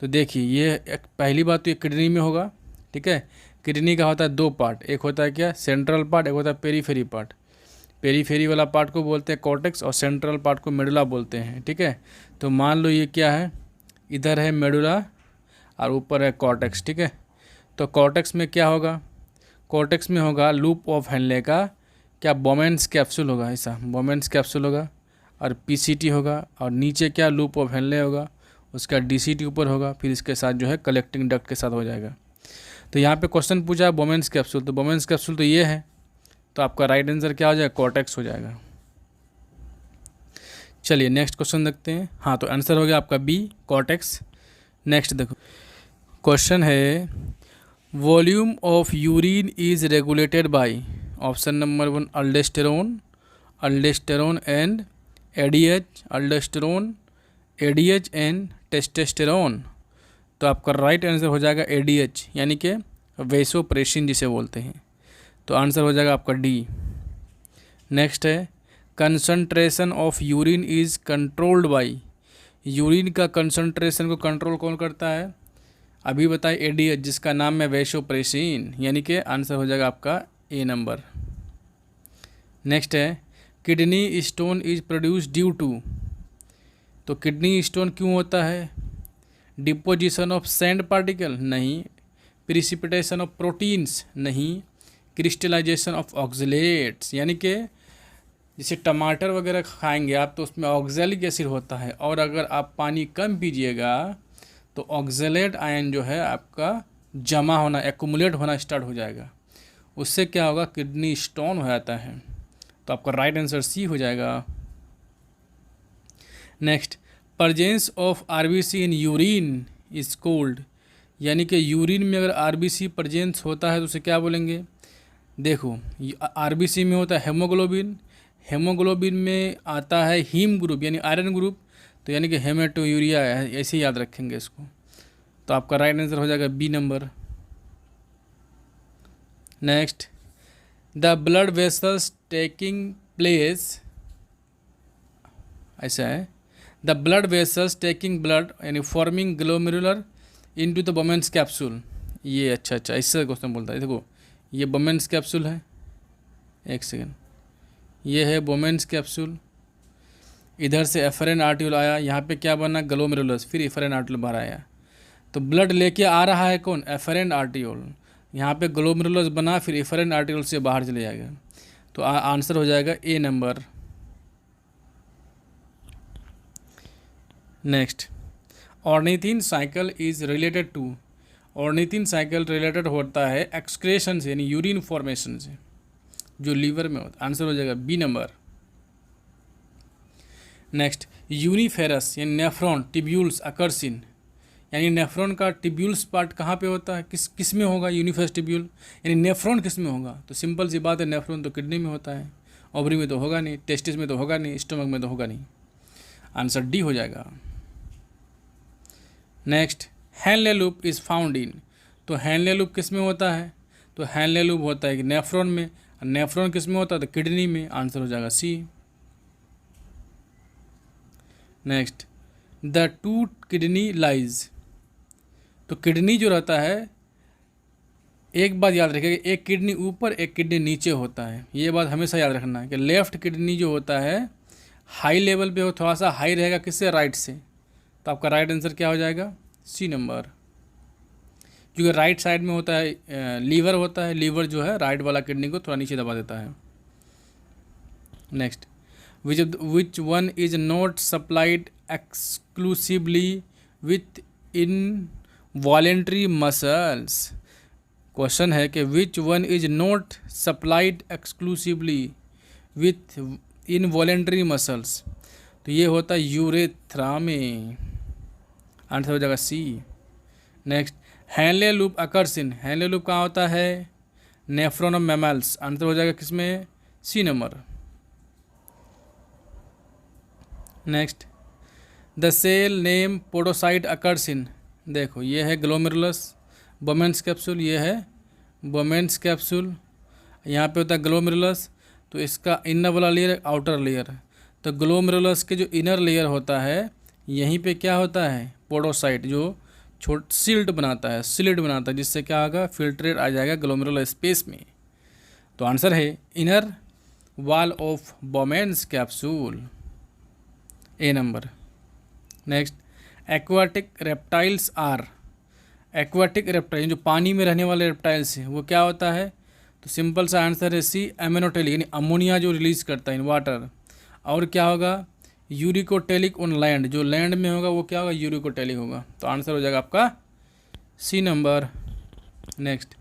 तो देखिए ये पहली बात तो ये किडनी में होगा, ठीक है। किडनी का होता है 2 पार्ट, एक होता है क्या सेंट्रल पार्ट, एक होता है पेरीफेरी पार्ट। पेरीफेरी वाला पार्ट को बोलते हैं कॉर्टेक्स और सेंट्रल पार्ट को मेडुला बोलते हैं, ठीक है। तो मान लो ये क्या है, इधर है मेडुला और ऊपर है कॉर्टेक्स, ठीक है। तो कॉर्टेक्स में क्या होगा, कॉर्टेक्स में होगा लूप ऑफ हेनले का क्या बोमेन्स कैप्सूल होगा, ऐसा बोमेन्स कैप्सूल होगा, और PCT होगा, और नीचे क्या लूप ऑफ हेनले होगा, उसका DCT ऊपर होगा, फिर इसके साथ जो है कलेक्टिंग डक्ट के साथ हो जाएगा। तो यहाँ पे क्वेश्चन पूछा है बोमेन्स कैप्सूल, तो बोमेन्स कैप्सूल तो ये है, तो आपका राइट आंसर क्या हो जाएगा, कॉर्टेक्स हो जाएगा। चलिए नेक्स्ट क्वेश्चन देखते हैं। हाँ, तो आंसर हो गया आपका B कॉर्टेक्स। नेक्स्ट देखो क्वेश्चन है volume of urine is regulated by, option number 1 aldosterone and ADH, aldosterone ADH and testosterone. तो आपका राइट आंसर हो जाएगा ADH, यानी कि वेसोप्रेसिन जिसे बोलते हैं, तो आंसर हो जाएगा आपका D। नेक्स्ट है concentration of urine is controlled by, urine का कंसंट्रेशन को कंट्रोल कौन करता है, अभी बताए ADH, जिसका नाम है वेसोप्रेसिन, यानी कि आंसर हो जाएगा आपका A नंबर। नेक्स्ट है kidney stone is produce due to, तो किडनी स्टोन क्यों होता है, डिपोजिशन ऑफ सैंड पार्टिकल नहीं, प्रिसिपिटेशन ऑफ प्रोटीन्स नहीं, क्रिस्टलाइजेशन ऑफ ऑक्जेलेट्स, यानी कि जैसे टमाटर वगैरह खाएंगे आप तो उसमें ऑक्जेलिक एसिड होता है, और अगर आप पानी कम पीजिएगा तो ऑक्जेलेट आयन जो है आपका जमा होना, एक्यूमुलेट होना स्टार्ट हो जाएगा। उससे क्या होगा, किडनी स्टोन हो जाता है। तो आपका राइट आंसर सी हो जाएगा। Next, presence of RBC in urine is cold, यानी कि यूरिन में अगर आरबीसी प्रेजेंस होता है तो उसे क्या बोलेंगे। देखो, आरबीसी में होता है हेमोग्लोबिन, हेमोग्लोबिन में आता है हीम ग्रुप यानी आयरन ग्रुप, तो यानी कि हेमेटोयूरिया है, ऐसे ही याद रखेंगे इसको। तो आपका राइट आंसर हो जाएगा B number. Next, the blood vessels taking place, ऐसा है, the blood vessels taking blood यानी forming glomerular into the Bowman's capsule. ये अच्छा इससे क्वेश्चन बोलता है। देखो, ये बोमेन्स कैप्सूल है, एक सेकेंड, ये है बोमेन्स कैप्सूल, इधर से एफरेन आर्टियोल आया, यहाँ पे क्या बना, ग्लोमेरुलस, फिर एफरेन आर्टियोल बाहर आया। तो ब्लड लेके आ रहा है कौन, एफरेन आर्टियोल, यहाँ पे ग्लोमेरुलस बना, फिर एफरेन आर्टियोल से बाहर चले जाएगा। तो आंसर हो जाएगा A number. Next, ornithine cycle is related to, ornithine cycle related होता है एक्सक्रेशन से यानी यूरिन फॉर्मेशन से, जो लीवर में होता है। आंसर हो जाएगा बी नंबर। नेक्स्ट, यूनिफेरस यानी नेफ्रॉन टिब्यूल्स अकर्स इन, यानी नेफ्रॉन का टिब्यूल्स पार्ट कहाँ पे होता है, किस में होगा, यूनिफेरस टिब्यूल, यानी नेफ्रॉन किस में होगा। तो सिंपल सी बात है, नेफ्रॉन तो किडनी में होता है, ओवरी में तो होगा नहीं, टेस्टिस में तो होगा नहीं, स्टमक में तो होगा नहीं। आंसर डी हो जाएगा। Next, Henle loop is found in, तो हेनले लूप किस में होता है, तो हेनले लूप होता है कि नेफ्रॉन में, नेफ्रॉन किस में होता है, तो किडनी में। आंसर हो जाएगा C. Next, the two kidney lies, तो किडनी जो रहता है, एक बात याद रखिएगा, एक किडनी ऊपर एक किडनी नीचे होता है, ये बात हमेशा याद रखना है कि लेफ्ट किडनी जो होता है हाई लेवल पे हो, थोड़ा सा हाई रहेगा, किससे, राइट से। तो आपका राइट आंसर क्या हो जाएगा, सी नंबर, क्योंकि राइट साइड में होता है लीवर होता है, लीवर जो है राइट वाला किडनी को थोड़ा नीचे दबा देता है। Next, which one is not supplied exclusively with involuntary muscles, question है कि which one is not supplied exclusively with involuntary muscles, तो ये होता है यूरेथ्रा में। आंसर हो जाएगा C. Next, Henle loop occurs in, Henle loop कहाँ होता है, नेफ्रॉन ऑफ मैमल्स। आंसर हो जाएगा किसमें, C number. Next, the cell name podocyte occurs in, देखो ये है ग्लोमेरुलस, बोमेन्स कैप्सूल, ये है बोमेन्स कैप्सूल, यहाँ पे होता है ग्लोमेरुलस, तो इसका इनर वाला लेयर आउटर लेयर, तो ग्लोमेरुलस के जो इनर लेयर होता है यहीं पे क्या होता है, पोडोसाइट, जो सिल्ट बनाता है, सिलिड बनाता है, जिससे क्या होगा, फिल्ट्रेट आ जाएगा ग्लोमेरुलर स्पेस में। तो आंसर है inner wall of Bowman's capsule, A number. Next, aquatic reptiles are, aquatic reptile जो पानी में रहने वाले रेप्टाइल्स हैं वो क्या होता है, तो सिंपल सा आंसर है सी, एमिनोटेलिक, यानी अमोनिया जो रिलीज करता है इन वाटर। और क्या होगा, यूरिकोटेलिक ऑन लैंड, जो लैंड में होगा वो क्या होगा, यूरिकोटेलिक होगा। तो आंसर हो जाएगा आपका C number. Next,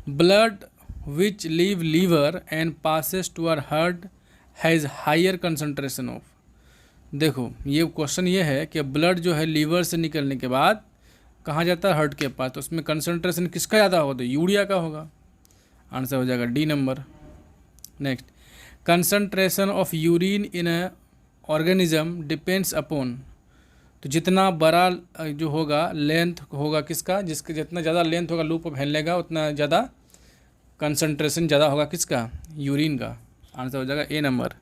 blood which leave liver and passes to our heart has higher concentration of, देखो ये क्वेश्चन ये है कि ब्लड जो है लीवर से निकलने के बाद कहाँ जाता है, हार्ट के पास, तो उसमें कंसंट्रेशन किसका ज़्यादा होगा, तो यूरिया का होगा। आंसर हो जाएगा D number. Next, concentration of urine in a organism depends upon, तो जितना बड़ा जो होगा लेंथ होगा किसका, जिसका जितना ज़्यादा लेंथ होगा लूप ऑफ हेनले का, उतना ज़्यादा कंसंट्रेशन ज़्यादा होगा किसका, यूरिन का। आंसर हो जाएगा ए नंबर।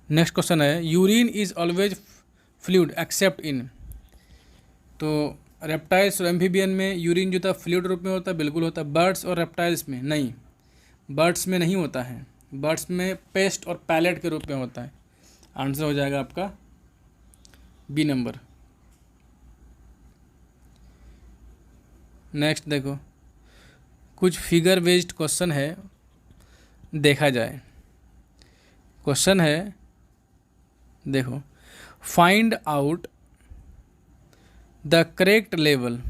नेक्स्ट क्वेश्चन है, urine is always fluid accept इन, तो रेप्टाइल्स और एम्फीबियन में यूरिन जो था फ्लूइड रूप में होता है, बिल्कुल होता है, बर्ड्स और रेप्टाइल्स में नहीं, बर्ड्स में नहीं होता है, बर्ड्स में पेस्ट और पैलेट के रूप में होता है। आंसर हो जाएगा आपका बी नंबर। नेक्स्ट देखो, कुछ फिगर बेस्ड क्वेश्चन है, देखा जाए। क्वेश्चन है, देखो, find out the correct level.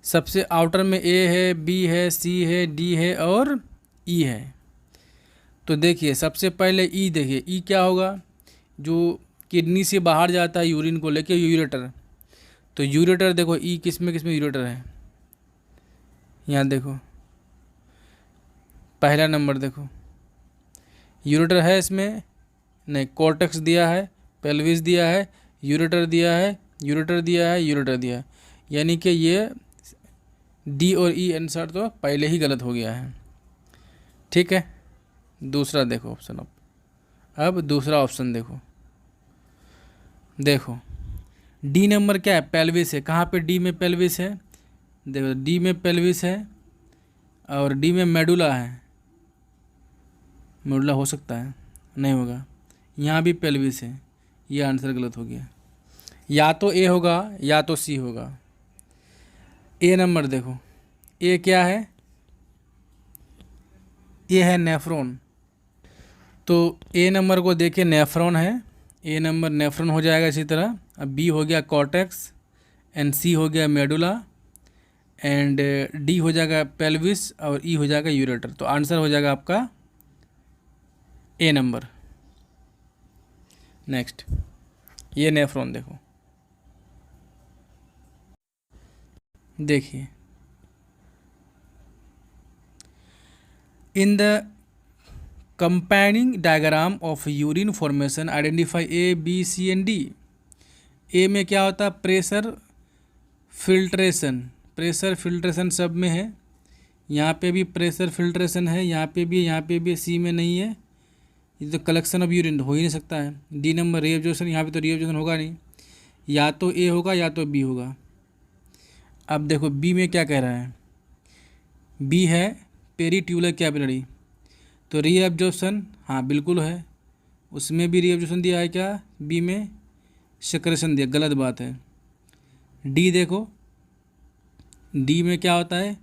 सबसे आउटर में ए है, बी है, सी है, डी है और ई है। तो देखिए सबसे पहले ई, देखिए ई क्या होगा, जो किडनी से बाहर जाता है यूरिन को लेके, यूरेटर। तो यूरेटर देखो ई किस में यूरेटर है, यहाँ देखो पहला नंबर देखो, यूरेटर है इसमें, नहीं, कॉर्टेक्स दिया है, पेल्विस दिया है, यूरेटर दिया है, यूरेटर दिया है, यूरेटर दिया है, यानी कि ये डी और ई आंसर तो पहले ही गलत हो गया है। ठीक है, दूसरा देखो ऑप्शन। अब दूसरा ऑप्शन देखो, देखो डी नंबर क्या है, पेल्विस है। कहाँ पे डी में पेल्विस है, देखो डी में पेल्विस है और डी में मेडुला है। मेडुला हो सकता है, नहीं होगा, यहाँ भी पेल्विस है, ये आंसर गलत हो गया। या तो ए होगा या तो सी होगा। ए नंबर देखो, ए क्या है, ए है नेफ्रॉन। तो ए नंबर को देखिए नेफ्रॉन है, ए नंबर नेफ्रॉन हो जाएगा। इसी तरह अब बी हो गया कॉर्टेक्स, एंड सी हो गया मेडुला, एंड डी हो जाएगा पेल्विस और ई हो जाएगा यूरेटर। तो आंसर हो जाएगा आपका ए नंबर। नेक्स्ट, ये नेफ्रॉन देखो, देखिए in the comparing diagram of urine formation identify A B C and D. A में क्या होता है, प्रेशर फिल्ट्रेशन, प्रेशर फिल्ट्रेशन सब में है, यहाँ पे भी प्रेशर फिल्ट्रेशन है, यहाँ पे भी, यहाँ पे भी। सी में नहीं है, ये तो कलेक्शन ऑफ यूरिन हो ही नहीं सकता है। डी नंबर रीअब्जॉर्प्शन, यहाँ पे तो रीअब्जॉर्प्शन होगा नहीं, या तो ए होगा या तो बी होगा। अब देखो बी में क्या कह रहा है, बी है पेरीट्यूलर कैपिलरी, तो रीअब्जॉर्प्शन हाँ बिल्कुल है, उसमें भी रीअब्जॉर्प्शन दिया है क्या, बी में सेक्रेशन दिया, गलत बात है। डी देखो, डी में क्या होता है,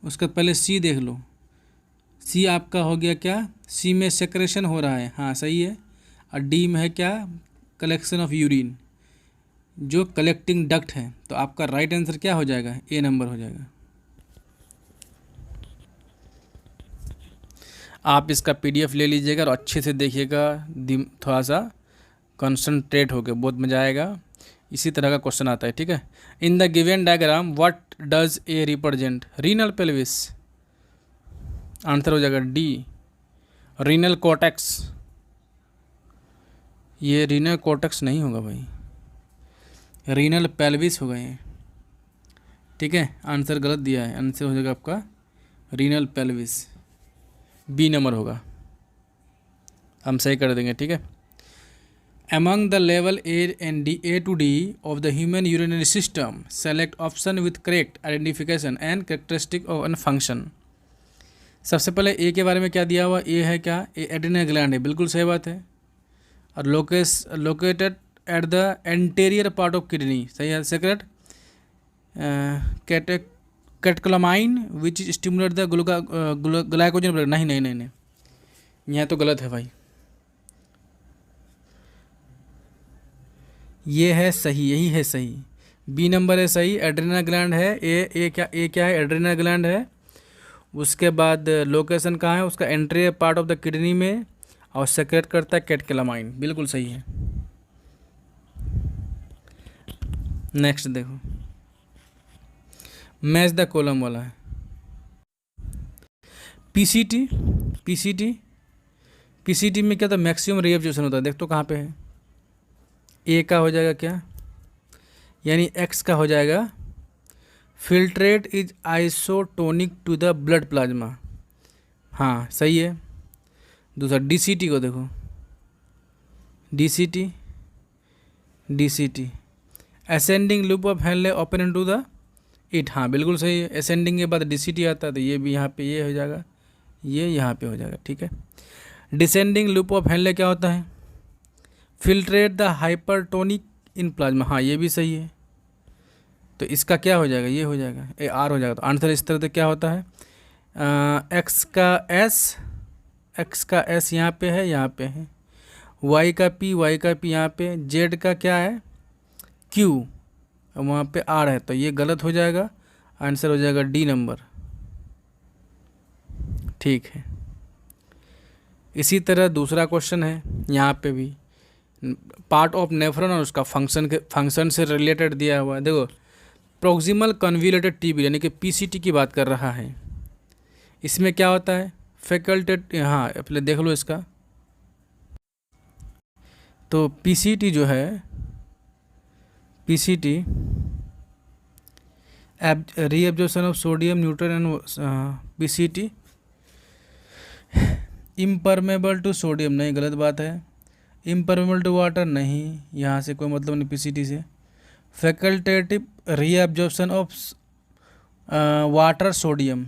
उसका पहले सी देख लो, सी आपका हो गया क्या, सी में सेक्रेशन हो रहा है, हाँ सही है। और डी में है क्या, कलेक्शन ऑफ यूरिन, जो कलेक्टिंग डक्ट है। तो आपका राइट आंसर क्या हो जाएगा, ए नंबर हो जाएगा। आप इसका पीडीएफ ले लीजिएगा और अच्छे से देखिएगा, थोड़ा सा कंसंट्रेट होकर, बहुत मज़ा आएगा। इसी तरह का क्वेश्चन आता है, ठीक है। In the given diagram what does A represent, renal pelvis, answer हो जाएगा डी, रीनल कॉर्टेक्स। ये रीनल कॉर्टेक्स नहीं होगा भाई, रीनल पेल्विस होगा ये, ठीक है। आंसर गलत दिया है, आंसर हो जाएगा आपका रीनल पेल्विस, बी नंबर होगा, हम सही कर देंगे, ठीक है। Among the level A and D, A to D of the human urinary system, select option with correct identification and characteristic of a function. सबसे पहले ए के बारे में क्या दिया हुआ, ए है क्या, ए एड्रिनल ग्लैंड है, बिल्कुल सही बात है। और located at the anterior part of kidney, सही है। Secrete catecholamine which stimulate the glycogen, नहीं नहीं नहीं नहीं, यहाँ तो गलत है भाई, ये है सही, यही है सही, बी नंबर है सही, एड्रिनल ग्लैंड है। ए क्या है, एड्रिनल ग्लैंड है। उसके बाद लोकेशन कहाँ है उसका, entry part of the kidney में, और सेक्रेट करता है कैटेकोलामाइन, बिल्कुल सही है। नेक्स्ट देखो, मैच द कॉलम वाला है, पीसीटी। पीसीटी में क्या था, मैक्सिमम रीअब्जॉर्प्शन होता है, देख तो कहाँ पे है, ए का हो जाएगा क्या, यानी एक्स का हो जाएगा filtrate is isotonic to the blood plasma, हाँ सही है। दूसरा डीसीटी को देखो, DCT ascending loop of Henle open into the it, हाँ बिल्कुल सही है। असेंडिंग के बाद डीसीटी आता है, तो ये भी यहाँ पे ये हो जाएगा, ये यहाँ पे हो जाएगा, ठीक है। डिसेंडिंग लूप ऑफ हेनले क्या होता है, filtrate the hypertonic in plasma, हाँ ये भी सही है। तो तो इसका क्या हो जाएगा, ये हो जाएगा, ए आर हो जाएगा। तो आंसर इस तरह से क्या होता है, एक्स का एस यहाँ पे है, यहाँ पे है, वाई का पी यहाँ पे, जेड का क्या है क्यू, वहाँ पे आर है, तो ये गलत हो जाएगा, आंसर हो जाएगा डी नंबर। ठीक है, इसी तरह दूसरा क्वेश्चन है, यहाँ पे भी पार्ट ऑफ नेफ्रॉन और उसका फंक्शन से रिलेटेड दिया हुआ है। देखो, प्रोक्सिमल कन्वोल्यूटेड टीबी यानी कि पीसीटी की बात कर रहा है। इसमें क्या होता है, फैकल्टेट, हाँ पहले देख लो इसका। तो पीसीटी जो है, PCT reabsorption of sodium nutrient and PCT impermeable to sodium, नहीं गलत बात है। इम्परमेबल टू वाटर, नहीं, यहाँ से कोई मतलब नहीं पीसीटी से। Facultative reabsorption of water sodium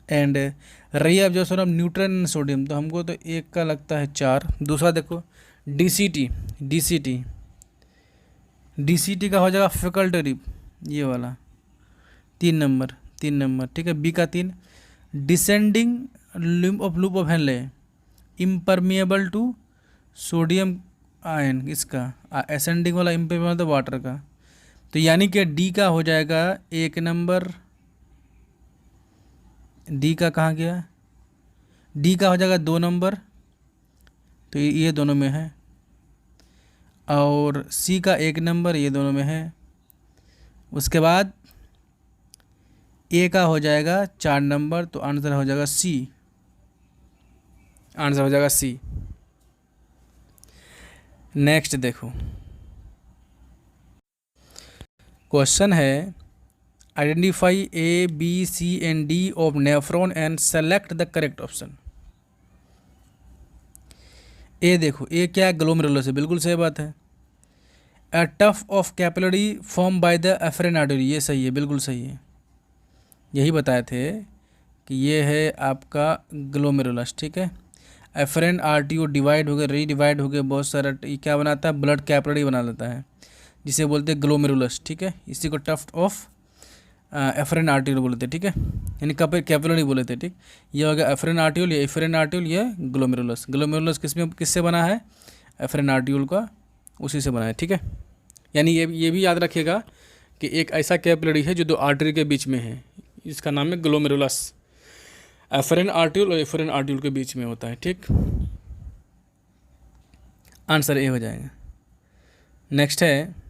and reabsorption of nutrient and sodium, तो हमको तो एक का लगता है 4। दूसरा देखो डीसीटी का हो जाएगा फैकल्टेटिव, ये वाला 3 नंबर, ठीक है। बी का 3, descending loop of Henle impermeable to sodium ion, इसका असेंडिंग वाला इम्परमिएबल तो वाटर का, तो यानी कि डी का हो जाएगा 1 नंबर। डी का कहाँ गया, डी का हो जाएगा 2 नंबर, तो ये दोनों में है। और सी का 1 नंबर, ये दोनों में है। उसके बाद ए का हो जाएगा 4 नंबर, तो आंसर हो जाएगा सी, आंसर हो जाएगा सी। नेक्स्ट देखो, क्वेश्चन है identify A B C and D of nephron and select the correct option. A देखो, ए क्या है, ग्लोमेरुलस है, बिल्कुल सही बात है। A tuft of capillary form by the efferent artery, ये सही है, बिल्कुल सही है, यही बताए थे कि ये है आपका ग्लोमेरुलस। ठीक है, एफरेन आर्टियो डिवाइड हो गए, रीडिवाइड हो गए, बहुत सारा, ये क्या बनाता है, ब्लड कैपिलरी बना लेता है, जिसे बोलते हैं ग्लोमेरुलस। ठीक है, इसी को टफ्ट ऑफ एफरेन आर्टियोल बोलते हैं। ठीक है, यानी कैपिलरी बोले थे। ठीक, ये हो गया एफरेन आर्टियोल, ये एफरेन आर्टियोल, ये ग्लोमेरुलस। ग्लोमेरुलस किससे बना है, एफरेन आर्टियोल का, उसी से बना है। ठीक है, यानी ये भी याद रखिएगा कि एक ऐसा कैपिलरी है जो 2 आर्टरी के बीच में है, इसका नाम है ग्लोमेरुलस। एफरेन आर्टियोल और एफरेन आर्टियोल के बीच में होता है। ठीक, आंसर ए हो जाएगा। नेक्स्ट है,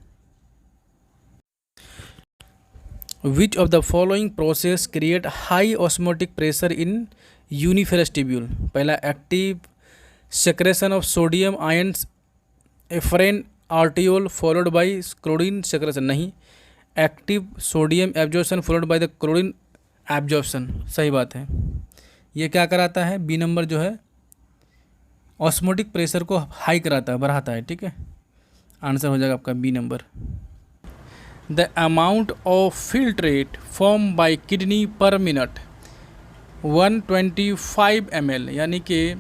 which of the following process create high osmotic pressure in uriniferous tubule. पहला, active secretion of sodium ions efferent arteriole followed by chlorine secretion, नहीं, active sodium absorption followed by the chlorine absorption, सही बात है। ये क्या कराता है, B number जो है, ऑस्मोटिक प्रेशर को हाई कराता है, बढ़ाता है। ठीक है, आंसर हो जाएगा आपका B number. The amount of filtrate form by kidney per minute 125 ml, यानी कि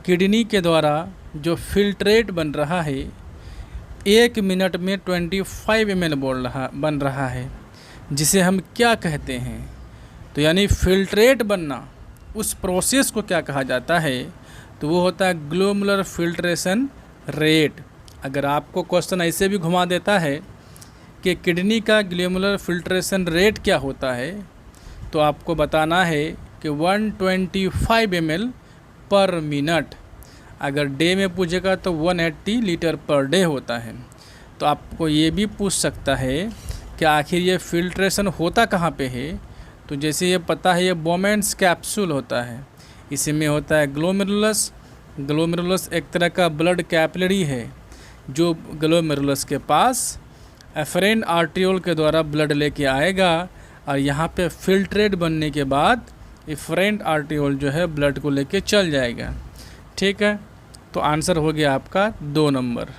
किडनी के द्वारा जो फिल्ट्रेट बन रहा है 1 मिनट में 25 ml बन रहा है, जिसे हम क्या कहते हैं। तो यानी फिल्ट्रेट बनना, उस प्रोसेस को क्या कहा जाता है, तो वो होता है ग्लोमेरुलर फिल्ट्रेशन रेट। अगर आपको क्वेश्चन ऐसे भी घुमा देता है कि किडनी का ग्लोमेरुलर फिल्ट्रेशन रेट क्या होता है, तो आपको बताना है कि 125 ml पर मिनट। अगर डे में पूछेगा तो 180 लीटर पर डे होता है। तो आपको ये भी पूछ सकता है कि आखिर ये फिल्ट्रेशन होता कहाँ पे है, तो जैसे ये पता है, ये बोमेंस कैप्सूल होता है, इसी में होता है ग्लोमेरुलस। ग्लोमेरुलस एक तरह का ब्लड कैपिलरी है, जो ग्लोमेरुलस के पास एफरेन आर्टियोल के द्वारा ब्लड लेके आएगा, और यहाँ पे फिल्ट्रेट बनने के बाद एफरेन आर्टियोल जो है ब्लड को लेके चल जाएगा। ठीक है, तो आंसर हो गया आपका 2 नंबर।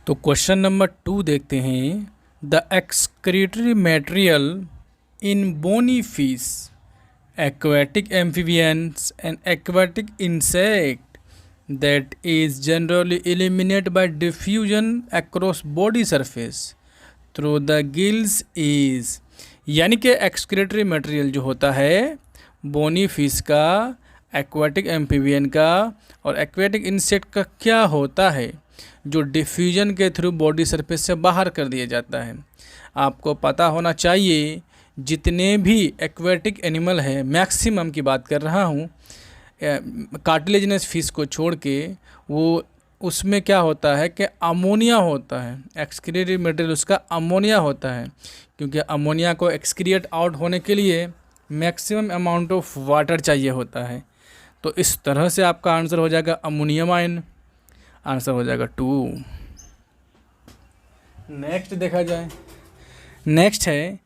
तो क्वेश्चन नंबर 2 देखते हैं। The excretory material in bony fish, aquatic amphibians and aquatic insect that is generally eliminated by diffusion across body surface through the gills is, यानी कि एक्सक्रीटरी मटेरियल जो होता है बोनी फिश का, aquatic amphibian का और एक्वाटिक इंसेक्ट का क्या होता है जो डिफ्यूजन के थ्रू बॉडी सरफेस से बाहर कर दिया जाता है। आपको पता होना चाहिए जितने भी एक्वाटिक एनिमल है, मैक्सिमम की बात कर रहा हूँ, कार्टिलेजिनस फिश को छोड़ के, वो उसमें क्या होता है कि अमोनिया होता है, एक्सक्रीटरी मटेरियल उसका अमोनिया होता है, क्योंकि अमोनिया को एक्सक्रिएट आउट होने के लिए मैक्सिमम अमाउंट ऑफ वाटर चाहिए होता है। तो इस तरह से आपका आंसर हो जाएगा अमोनियम आयन, आंसर हो जाएगा 2। नेक्स्ट देखा जाए, नेक्स्ट है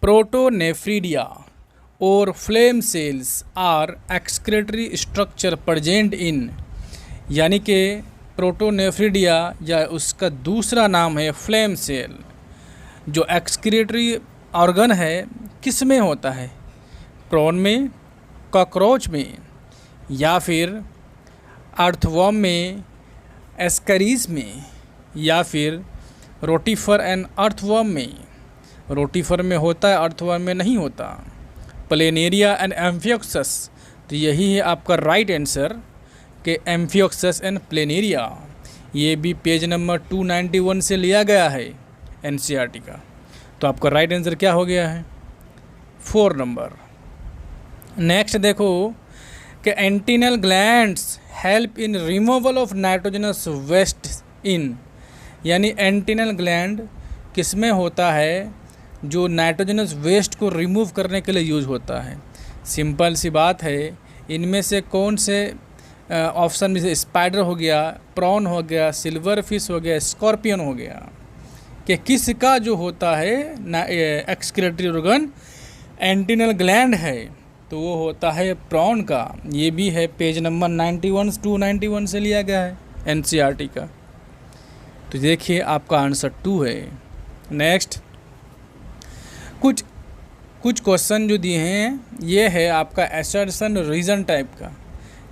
प्रोटोनेफ्रिडिया और flame cells are excretory structure present in, यानी कि प्रोटोनेफ्रिडिया या उसका दूसरा नाम है फ्लेम सेल, जो एक्सक्रेटरी ऑर्गन है किस में होता है, प्रॉन में, कॉकरोच में, या फिर अर्थवर्म में, एस्करीज में, या फिर रोटीफर एंड अर्थवर्म में। रोटीफर में होता है, अर्थवर्म में नहीं होता। प्लेनेरिया एंड एम्फियोक्सस, तो यही है आपका राइट आंसर कि एम्फियोक्सस एंड प्लेनेरिया। ये भी पेज नंबर 291 से लिया गया है एनसीईआरटी का। तो आपका राइट आंसर क्या हो गया है, 4 नंबर। नेक्स्ट देखो कि antennal glands help in removal of nitrogenous waste in, यानी एंटीनल ग्लैंड किस में होता है जो नाइट्रोजनस वेस्ट को रिमूव करने के लिए यूज होता है। सिंपल सी बात है, इनमें से कौन से ऑप्शन में से स्पाइडर हो गया, प्रॉन हो गया, सिल्वर फिश हो गया, स्कॉर्पियन हो गया, कि किसका जो होता है एक्सक्रीटरी ऑर्गन एंटीनल ग्लैंड है, तो वो होता है प्रॉन का। ये भी है पेज नंबर 91 291 से लिया गया है एनसीईआरटी का। तो देखिए आपका आंसर 2 है। नेक्स्ट कुछ क्वेश्चन जो दिए हैं ये है आपका असर्शन रीजन टाइप का,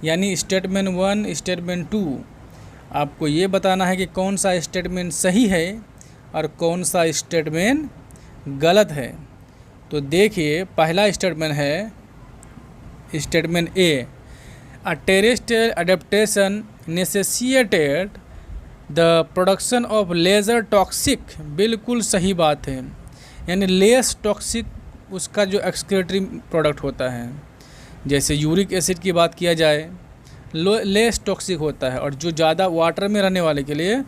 यानी स्टेटमेंट 1 स्टेटमेंट 2। आपको ये बताना है कि कौन सा स्टेटमेंट सही है और कौन सा स्टेटमेंट गलत है। तो देखिए पहला स्टेटमेंट है statement A, a terrestrial adaptation necessitated the production of lesser toxic, बिल्कुल सही बात है, यानी लेस टॉक्सिक उसका जो एक्सक्रीटरी प्रोडक्ट होता है। जैसे यूरिक एसिड की बात किया जाए लेस टॉक्सिक होता है, और जो ज़्यादा वाटर में रहने वाले के लिए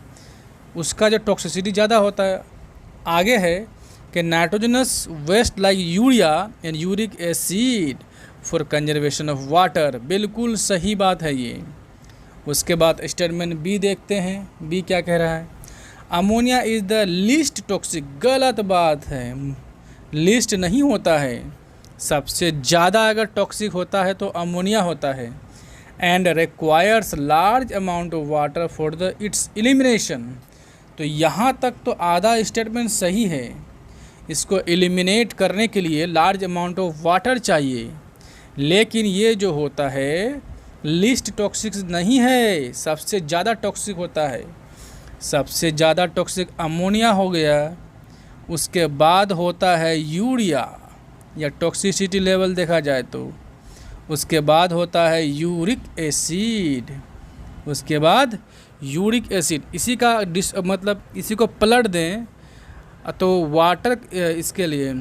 उसका जो टॉक्सिसिटी ज़्यादा होता है। आगे है कि nitrogenous waste like urea and uric acid for conservation of water, बिल्कुल सही बात है ये। उसके बाद स्टेटमेंट बी देखते हैं, बी क्या कह रहा है, ammonia is the least toxic, गलत बात है, लीस्ट नहीं होता है, सबसे ज़्यादा अगर टॉक्सिक होता है तो अमोनिया होता है। And requires large amount of water for the it's elimination, तो यहाँ तक तो आधा स्टेटमेंट सही है, इसको एलिमिनेट करने के लिए लार्ज अमाउंट ऑफ वाटर चाहिए, लेकिन ये जो होता है लीस्ट टॉक्सिक नहीं है, सबसे ज़्यादा टॉक्सिक होता है। सबसे ज़्यादा टॉक्सिक अमोनिया हो गया, उसके बाद होता है यूरिया या टॉक्सिसिटी लेवल देखा जाए तो, उसके बाद होता है यूरिक एसिड, उसके बाद यूरिक एसिड। इसी का मतलब इसी को पलट दें तो वाटर इसके लिए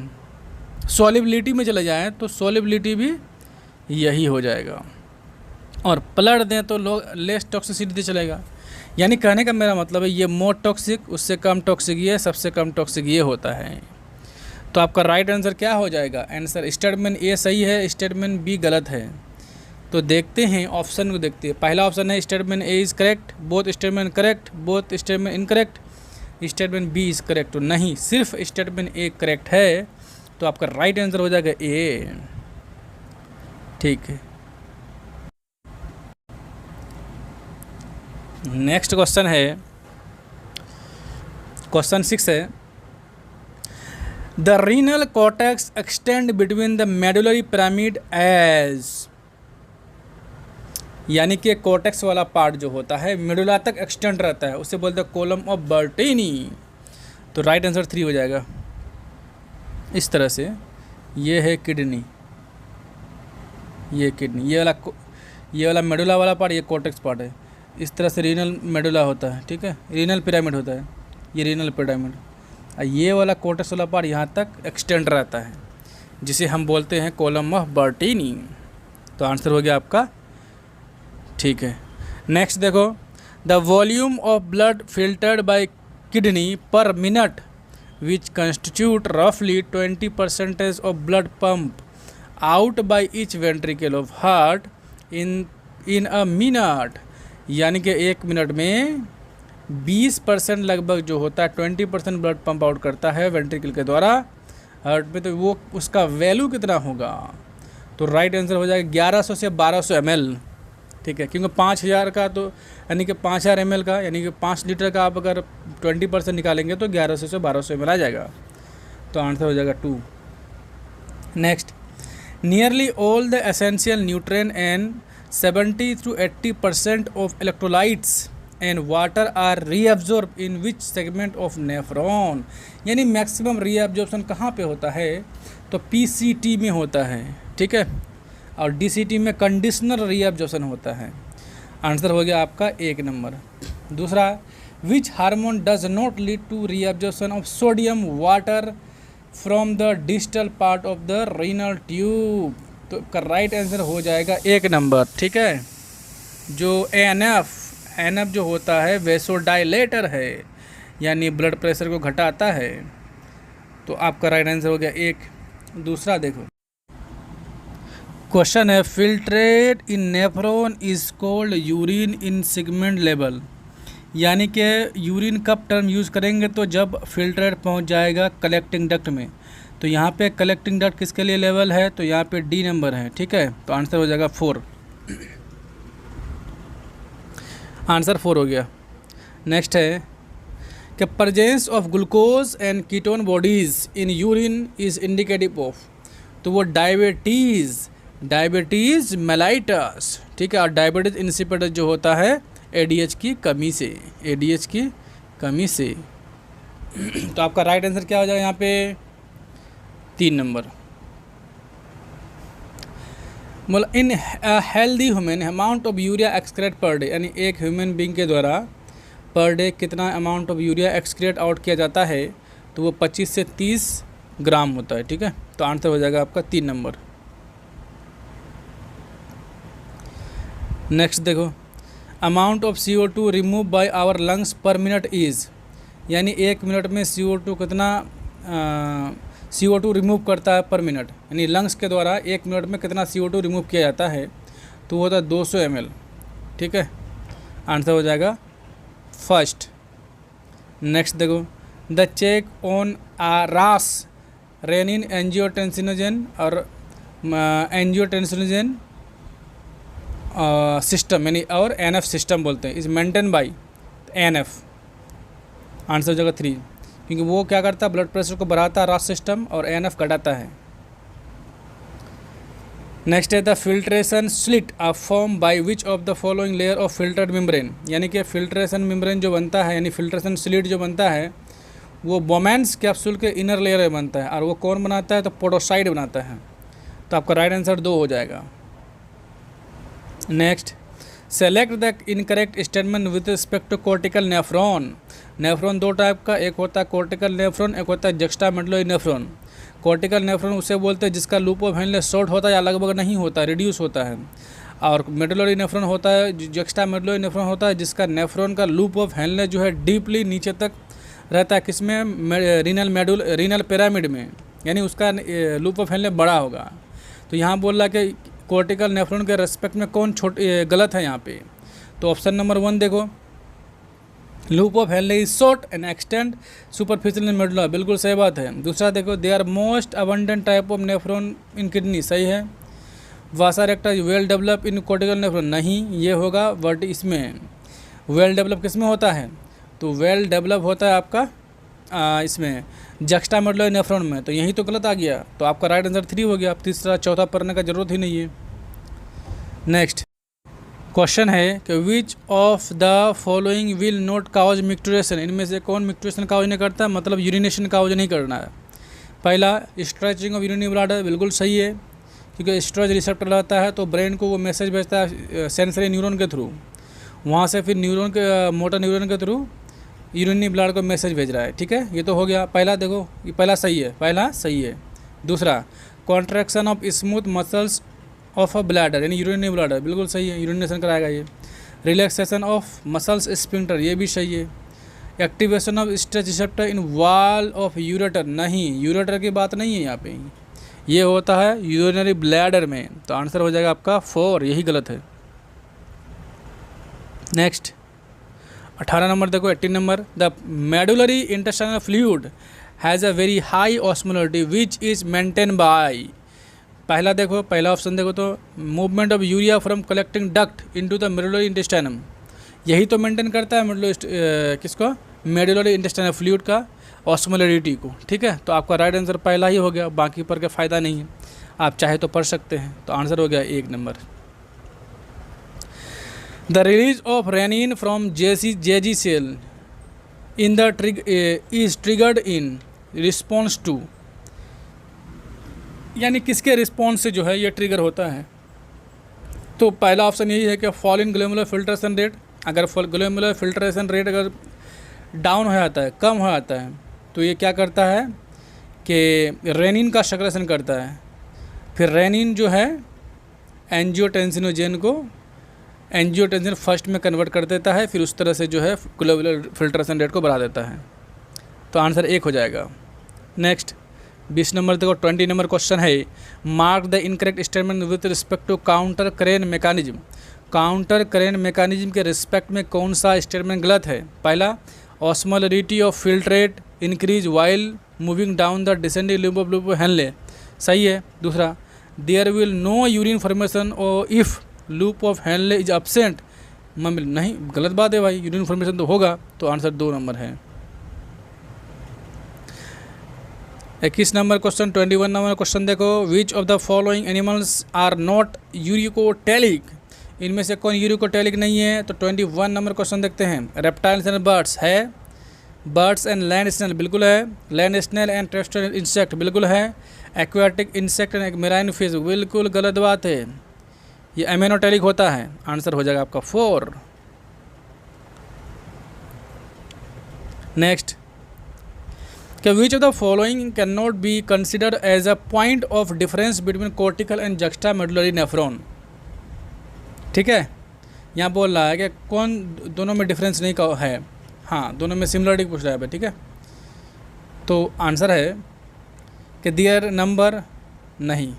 सॉल्युबिलिटी में चले जाएं तो सॉल्युबिलिटी भी यही हो जाएगा, और पलट दें तो लेस टॉक्सिसिटी चलेगा। यानी कहने का मेरा मतलब है ये मोर टॉक्सिक, उससे कम टॉक्सिक ये, सबसे कम टॉक्सिक ये होता है। तो आपका राइट आंसर क्या हो जाएगा, आंसर स्टेटमेंट ए सही है, स्टेटमेंट बी गलत है। तो देखते हैं ऑप्शन को, देखते हैं। पहला ऑप्शन है statement A is correct, both statement correct, both statement incorrect, statement B is correct. तो नहीं, सिर्फ स्टेटमेंट ए करेक्ट है, तो आपका राइट आंसर हो जाएगा ए। ठीक है, नेक्स्ट क्वेश्चन है, क्वेश्चन 6 है, the renal cortex extend between the medullary pyramid as, यानी कि कोर्टेक्स वाला पार्ट जो होता है मेडुला तक एक्सटेंड रहता है, उसे बोलते हैं कोलम ऑफ बर्टीनी। तो राइट आंसर 3 हो जाएगा। इस तरह से ये है किडनी, ये किडनी, ये वाला मेडुला वाला पार्ट, ये कोर्टेक्स पार्ट है। इस तरह से रीनल मेडुला होता है, ठीक है, रीनल पिरामिड होता है, ये रीनल पिरामिड। और ये वाला कोर्टेक्स वाला पार्ट यहाँ तक एक्सटेंड रहता है, जिसे हम बोलते हैं कोलम ऑफ बर्टीनी। तो आंसर हो गया आपका, ठीक है। नेक्स्ट देखो, the volume of blood filtered bye kidney per minute which constitute रफली 20% of blood pump out by each ventricle of heart in a minute. यानी कि 1 मिनट में 20% लगभग जो होता है, 20% ब्लड पंप आउट करता है वेंट्रिकल के द्वारा हार्ट में। तो वो उसका वैल्यू कितना होगा? तो राइट आंसर हो जाएगा 1100 से 1200 ml, ठीक है, क्योंकि 5000 का तो यानी कि 5000 ml का यानी कि 5 लीटर का आप अगर 20% निकालेंगे तो 1100 से 1200 ml आ जाएगा। तो आंसर हो जाएगा 2। Next, nearly all the essential nutrient and 70-80% of electrolytes and water are reabsorb in which segment of nephron. यानी मैक्सिमम रीअब्जॉर्प्शन कहाँ पे होता है? तो पीसीटी में होता है, ठीक है, और डीसीटी में कंडीशनल रीअब्जॉर्प्शन होता है। आंसर हो गया आपका 1 नंबर। दूसरा, which hormone does not lead to reabsorption of sodium water from the distal part of the renal tube. तो का राइट आंसर हो जाएगा 1 नंबर, ठीक है, जो एनएफ जो होता है वेसोडाइलेटर है, यानी ब्लड प्रेशर को घटाता है। तो आपका राइट आंसर हो गया 1। दूसरा देखो, क्वेश्चन है, filtrate in nephron is called urine in segment level. यानी कि यूरिन कब टर्म यूज़ करेंगे? तो जब फिल्ट्रेट पहुंच जाएगा कलेक्टिंग डक्ट में। तो यहाँ पे कलेक्टिंग डक्ट किसके लिए लेवल है? तो यहाँ पे डी नंबर है, ठीक है, तो आंसर हो जाएगा 4। आंसर 4 हो गया। नेक्स्ट है कि presence of glucose and ketone bodies in urine is indicative of. तो वो डायबिटीज़ मेलाइटस, ठीक है, और डायबिटीज़ इंसिपिडस जो होता है एडीएच की कमी से। तो आपका राइट आंसर क्या हो जाएगा यहाँ पे? 3 नंबर। मतलब इन healthy human amount of urea excrete per day, यानी एक ह्यूमन बींग के द्वारा पर डे कितना amount of urea excrete out किया जाता है? तो वो 25 से 30 ग्राम होता है, ठीक है, तो आंसर हो जाएगा आपका 3 नंबर। नेक्स्ट देखो, amount of CO2 remove by our lungs per minute is. यानी 1 मिनट में CO2 कितना CO2 रिमूव करता है पर मिनट, यानी लंग्स के द्वारा 1 मिनट में कितना CO2 रिमूव किया जाता है? तो वो होता है 200 ml, ठीक है, आंसर हो जाएगा फर्स्ट। नेक्स्ट देखो, द चेक ऑन रास रेनिन एंजियोटेंसिनोजन और एंजियोटेंसिनोजन सिस्टम, यानी और एनएफ सिस्टम बोलते हैं, is maintain by NF. Answer हो जाएगा 3, क्योंकि वो क्या करता है? ब्लड प्रेशर को बढ़ाता है रास सिस्टम, और एनएफ घटाता है। नेक्स्ट है the filtration slit are form by which of the following layer of filtered membrane. यानी कि फिल्ट्रेशन मेम्ब्रेन जो बनता है, यानी फिल्ट्रेशन स्लिट जो बनता है, वो बोमेंस कैप्सूल के इनर लेयर में बनता है, और वो कौन बनाता है? तो पोडोसाइड बनाता है। तो आपका राइट आंसर 2 हो जाएगा। Next, select the incorrect statement with respect to cortical nephron. Nephron 2 type का, एक होता है कोर्टिकल नेफ्रॉन, एक होता है जक्स्टामेडुलरी नेफ्रॉन। कोर्टिकल नेफ्रॉन उसे बोलते हैं जिसका लूप ऑफ हेनले शॉर्ट होता है या लगभग नहीं होता, रिड्यूस होता है। और मेडुलरी नेफ्रॉन होता है, जक्स्टामेडुलरी नेफ्रॉन होता है जिसका नेफ्रॉन का लूप ऑफ हेनले जो है डीपली नीचे तक रहता है। किसमें? रीनल पिरामिड में, यानी उसका लूप ऑफ हेनले बड़ा होगा। तो यहाँ बोल रहा कि कोर्टिकल नेफ्रॉन के रेस्पेक्ट में कौन गलत है यहाँ पे? तो ऑप्शन नंबर 1 देखो, loop of Henle is short and extend superficial in medulla, बिल्कुल सही बात है। दूसरा देखो, they are most abundant type of nephron in kidney, सही है। Vasa recta well develop in cortical nephron, नहीं, ये होगा। बट इसमें वेल डेवलप किस में होता है? तो वेल डेवलप होता है आपका इसमें जक्स्टामेडुलरी नेफ्रॉन में। तो यही तो गलत आ गया। तो आपका राइट आंसर 3 हो गया। आप तीसरा चौथा पढ़ने का जरूरत ही नहीं है। नेक्स्ट क्वेश्चन है कि which of the following will not cause micturition, इनमें से कौन मिक्टुरेशन काउज नहीं करता, मतलब यूरिनेशन काउज नहीं करना है। पहला स्ट्रेचिंग ऑफ यूरिनरी ब्लैडर, बिल्कुल सही है, क्योंकि स्ट्रेच रिसेप्टर रहता है तो ब्रेन को वो मैसेज भेजता है सेंसरी न्यूरॉन के थ्रू, वहाँ से फिर न्यूरॉन के मोटर न्यूरॉन के थ्रू यूरिनरी ब्लड को मैसेज भेज रहा है। ठीक है, ये तो हो गया पहला, देखो ये पहला सही है। दूसरा contraction of smooth muscles of a bladder, यानी यूरिनरी ब्लैडर, बिल्कुल सही है, यूरिनेशन कराएगा ये। रिलैक्सेशन ऑफ मसल्स स्पिंक्टर, ये भी सही है। Activation of stretch receptor in wall of ureter, नहीं, यूरेटर की बात नहीं है यहाँ पे, ये होता है यूरिनरी ब्लैडर में, तो आंसर हो जाएगा आपका 4, यही गलत है। नेक्स्ट 18 नंबर देखो, 18 number, the medullary interstitial fluid has a very high osmolarity which is maintain by, पहला देखो, पहला ऑप्शन देखो तो movement of urea from collecting duct into the medullary interstitium, यही तो मेंटेन करता है किसको, मेडुलरी इंटेस्टाइनल फ्लूइड का ऑस्मोलरिटी को। ठीक है, तो आपका राइट आंसर पहला ही हो गया, बाकी पर का फ़ायदा नहीं है, आप चाहे तो पढ़ सकते हैं, तो आंसर हो गया 1 number. The release of renin from JG cell in the is triggered in response to, यानी किसके रिस्पॉन्स से जो है ये ट्रिगर होता है, तो पहला ऑप्शन यही है कि fall in glomerular filtration rate, अगर ग्लोमेरुलर फिल्ट्रेशन रेट अगर डाउन हो जाता है, कम हो जाता है, तो ये क्या करता है कि रेनिन का सेक्रेशन करता है, फिर रेनिन जो है एंजियोटेंसिनोजेन को एंजियोटेंसिन फर्स्ट में कन्वर्ट कर देता है, फिर उस तरह से जो है ग्लोमेरुलर फिल्ट्रेशन रेट को बढ़ा देता है, तो आंसर 1 हो जाएगा। नेक्स्ट 20 नंबर देखो, 20 नंबर क्वेश्चन है, mark the incorrect statement with respect to counter current mechanism, counter current mechanism के रिस्पेक्ट में कौन सा स्टेटमेंट गलत है। पहला, osmolarity of filtrate increase while moving down the descending loop of Henle, सही है। दूसरा, there will no urine formation और if loop of Henle is absent, नहीं, गलत बात है भाई, यूरिन फॉर्मेशन तो होगा, तो आंसर 2 नंबर है। 21 नंबर क्वेश्चन, 21 नंबर क्वेश्चन देखो, which of the following animals are not uricotelic, इनमें से कौन यूरिकोटेलिक नहीं है, तो 21 नंबर क्वेश्चन देखते हैं। रेप्टाइल्स एंड बर्ड्स है, बर्ड्स एंड लैंड स्नेल बिल्कुल है, land snail and terrestrial insect बिल्कुल है, aquatic insect and marine fish बिल्कुल गलत बात है, ये एमेनोटेलिक होता है, आंसर हो जाएगा आपका 4। नेक्स्ट, कि which of the following can not be considered as a point of difference between cortical and juxtamedullary nephron, ठीक है, यहाँ बोल रहा है कि कौन दोनों में डिफरेंस नहीं का है, हाँ दोनों में सिमिलरिटी पूछ रहा है, ठीक है, तो आंसर है कि दियर नंबर नहीं,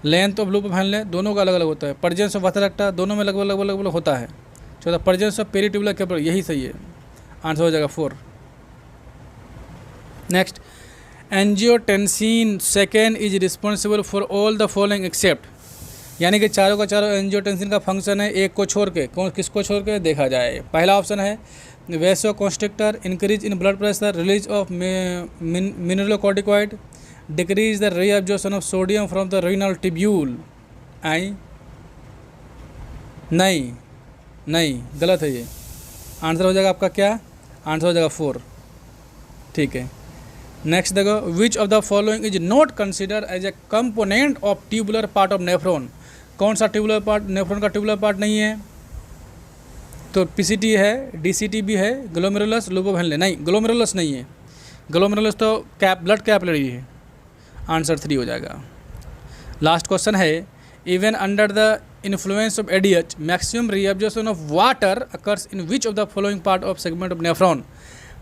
length of loop of Henley दोनों का अलग अलग होता है, परजेंस ऑफ वाथेरेक्टा दोनों में लगभग लगभग लगभग होता है, चौथा परजेंस ऑफ पेरीट्यूबुलर कैपिटल, यही सही है, आंसर हो जाएगा 4। Next, angiotensin second is responsible for all the following except, यानी कि चारों का चारों एंजियोटेंसिन का फंक्शन है, एक को छोड़ के, कौन किसको छोड़ के देखा जाए। पहला ऑप्शन है vasoconstrictor, increase in blood pressure, release of mineralocorticoid, decrease the reabsorption of sodium from the renal tubule. आई नहीं, नहीं गलत है ये, आंसर हो जाएगा आपका क्या, आंसर हो जाएगा 4, ठीक है। नेक्स्ट देखो, which of the following is not consider as a component of tubular part of nephron, कौन सा ट्यूबुलर पार्ट, नेफ्रॉन का ट्यूबुलर पार्ट नहीं है, तो पीसीटी है, डीसीटी भी है, ग्लोमेरुलस, लूप ऑफ हेनले नहीं, ग्लोमेरुलस नहीं है, ग्लोमेरुलस तो ब्लड कैपिलरी है, आंसर 3 हो जाएगा। लास्ट क्वेश्चन है, even under the influence of ADH maximum reabsorption of water occurs in which of the following part of segment of nephron,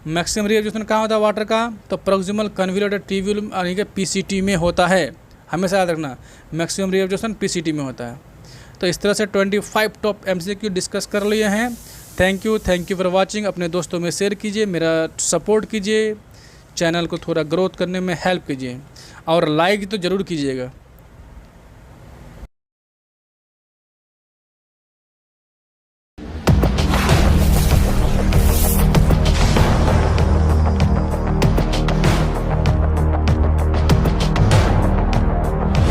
maximum reabsorption कहाँ होता है वाटर का, तो प्रोक्सिमल कन्वोल्यूटेड ट्यूब्यूल यानी कि पीसीटी में होता है, हमेशा याद रखना मैक्सिमम रीअब्जॉर्प्शन पीसीटी में होता है। तो इस तरह से 25 टॉप एमसीक्यू डिस्कस कर लिए हैं। थैंक यू फॉर वाचिंग, अपने दोस्तों में शेयर कीजिए, मेरा सपोर्ट कीजिए, चैनल को थोड़ा ग्रोथ करने में हेल्प कीजिए और लाइक तो ज़रूर कीजिएगा।